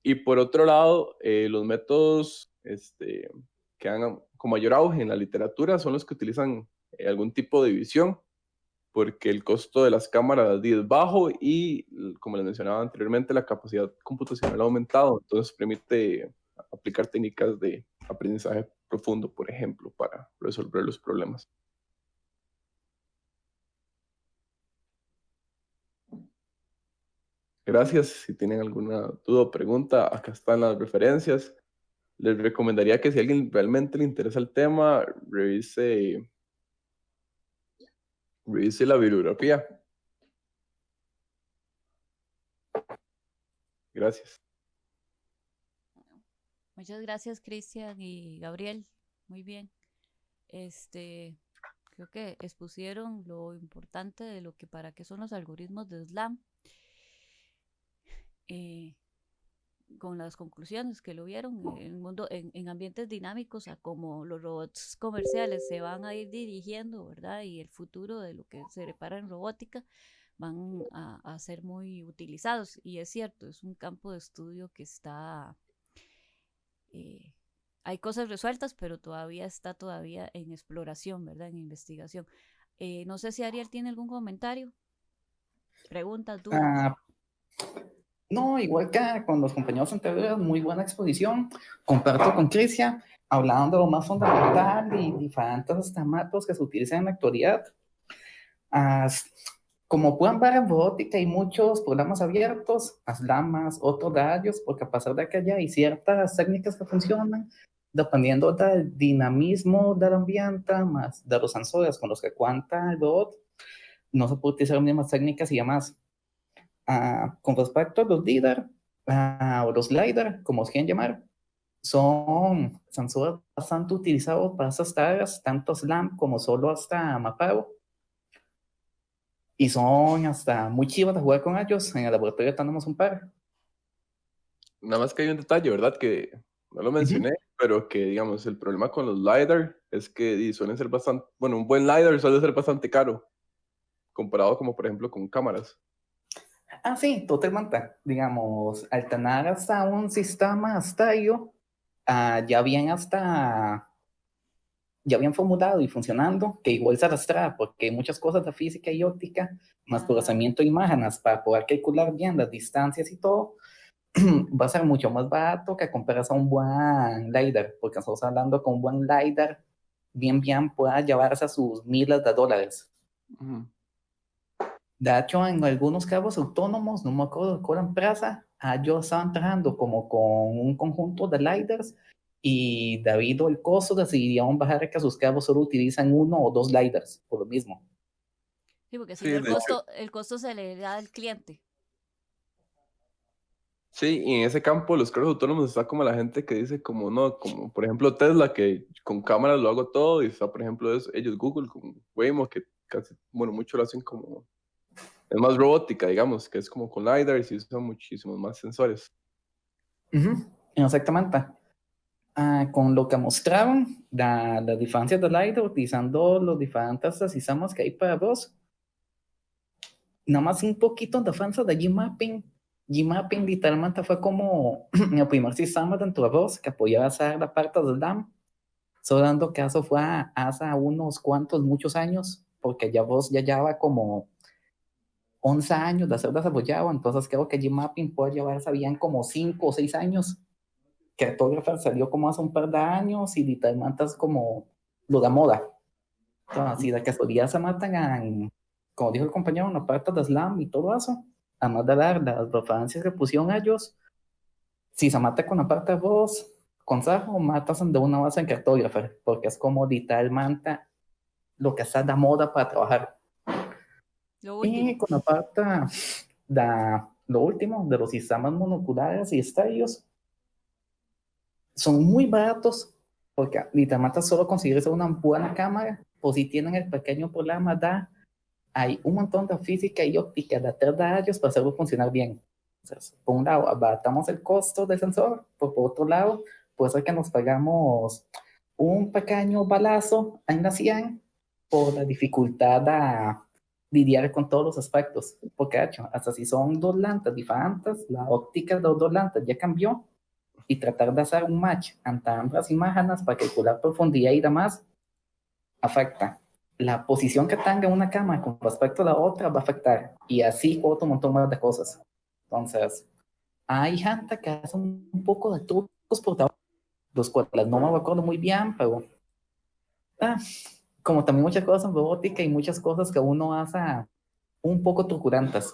Y por otro lado, los métodos que han con mayor auge en la literatura son los que utilizan algún tipo de visión, porque el costo de las cámaras es bajo y, como les mencionaba anteriormente, la capacidad computacional ha aumentado. Entonces permite aplicar técnicas de aprendizaje profundo, por ejemplo, para resolver los problemas. Gracias. Si tienen alguna duda o pregunta, acá están las referencias. Les recomendaría que si a alguien realmente le interesa el tema, revise la bibliografía. Gracias. Muchas gracias, Cristian y Gabriel. Muy bien. Creo que expusieron lo importante de lo que para qué son los algoritmos de SLAM, con las conclusiones que lo vieron en el mundo, en ambientes dinámicos, a cómo los robots comerciales se van a ir dirigiendo, ¿verdad? Y el futuro de lo que se repara en robótica van a ser muy utilizados. Y es cierto, es un campo de estudio que está... hay cosas resueltas, pero todavía está en exploración, ¿verdad? En investigación. No sé si Ariel tiene algún comentario, preguntas, dudas. No, igual que con los compañeros anteriores, muy buena exposición. Comparto con Cristian, hablando de lo más fundamental y diferentes temas que se utilizan en la actualidad. Como pueden ver en robótica hay muchos programas abiertos, ASLAMAS, otros de ellos, porque a pesar de que ya hay ciertas técnicas que funcionan, dependiendo del dinamismo del ambiente, más de los sensores con los que cuenta el robot, no se puede utilizar las mismas técnicas y demás. Con respecto a los LIDAR o los LiDAR, como os quieren llamar, son sensores bastante utilizados para esas tareas, tanto SLAM como solo hasta mapeo. Y son hasta muy chivas de jugar con ellos. En el laboratorio tenemos un par. Nada más que hay un detalle, ¿verdad? Que no lo mencioné, pero que, digamos, el problema con los LiDAR es que suelen ser bastante, bueno, un buen LiDAR suele ser bastante caro, comparado como, por ejemplo, con cámaras. Sí, totalmente. Digamos, al tener hasta un sistema estéreo, ya bien hasta ya bien formulado y funcionando, que igual se arrastra, porque hay muchas cosas de física y óptica, más procesamiento de imágenes, para poder calcular bien las distancias y todo, va a ser mucho más barato que comprarse un buen LiDAR, porque estamos hablando con un buen LiDAR, bien pueda llevarse a sus miles de dólares. De hecho, en algunos carros autónomos, no me acuerdo de cuál empresa, ellos estaban trabajando como con un conjunto de LiDARs y debido al costo decidieron bajar que sus carros solo utilizan 1 o 2 LiDARs, por lo mismo. Sí, porque si Sí, no de hecho, el costo se le da al cliente. sí, y en ese campo los carros autónomos está como la gente que dice como no, como por ejemplo Tesla, que con cámaras lo hago todo, y está por ejemplo ellos Google con Waymo, que casi, bueno, mucho lo hacen como, es más robótica, digamos, que es como con LiDAR y usan muchísimos más sensores. Exactamente. Con lo que mostraron, la diferencia de LiDAR utilizando los diferentes sistemas que hay para vos, nada más un poquito de diferencia de Gmapping. Gmapping literalmente fue como el primer sistema dentro de vos que apoyaba a hacer la parte del DAM. Solo dando caso fue hace unos cuantos, muchos años, porque ya vos ya llevaba como 11 años de ser desarrollado, entonces creo que Gmapping puede llevarse bien como 5 o 6 años. Cartographer salió como hace un par de años y literalmente es como lo de moda. Entonces, si de casualidad se matan como dijo el compañero, en la parte de Slam y todo eso, además de dar las referencias que pusieron ellos, si se mata con la parte de voz, consejo, matas de una base en Cartographer, porque es como literalmente lo que está de moda para trabajar. Lo último. Y con la parte de lo último, de los sistemas monoculares y estadios, son muy baratos, porque literalmente solo conseguirse una buena cámara, o si tienen el pequeño problema hay un montón de física y óptica detrás de ellos para hacerlo funcionar bien. Entonces, por un lado, abatamos el costo del sensor, por otro lado, puede ser que nos pagamos un pequeño balazo en la 100 por la dificultad de lidiar con todos los aspectos. Porque, de hecho, hasta si son dos lentes diferentes, la óptica de los dos lentes ya cambió y tratar de hacer un match entre ambas imágenes para calcular profundidad y demás afecta. La posición que tenga una cámara con respecto a la otra va a afectar y así otro montón más de cosas. Entonces, hay gente que hace un poco de trucos por trabajo, los cuales no me acuerdo muy bien, pero como también muchas cosas en robótica y muchas cosas que uno hace un poco truculentas.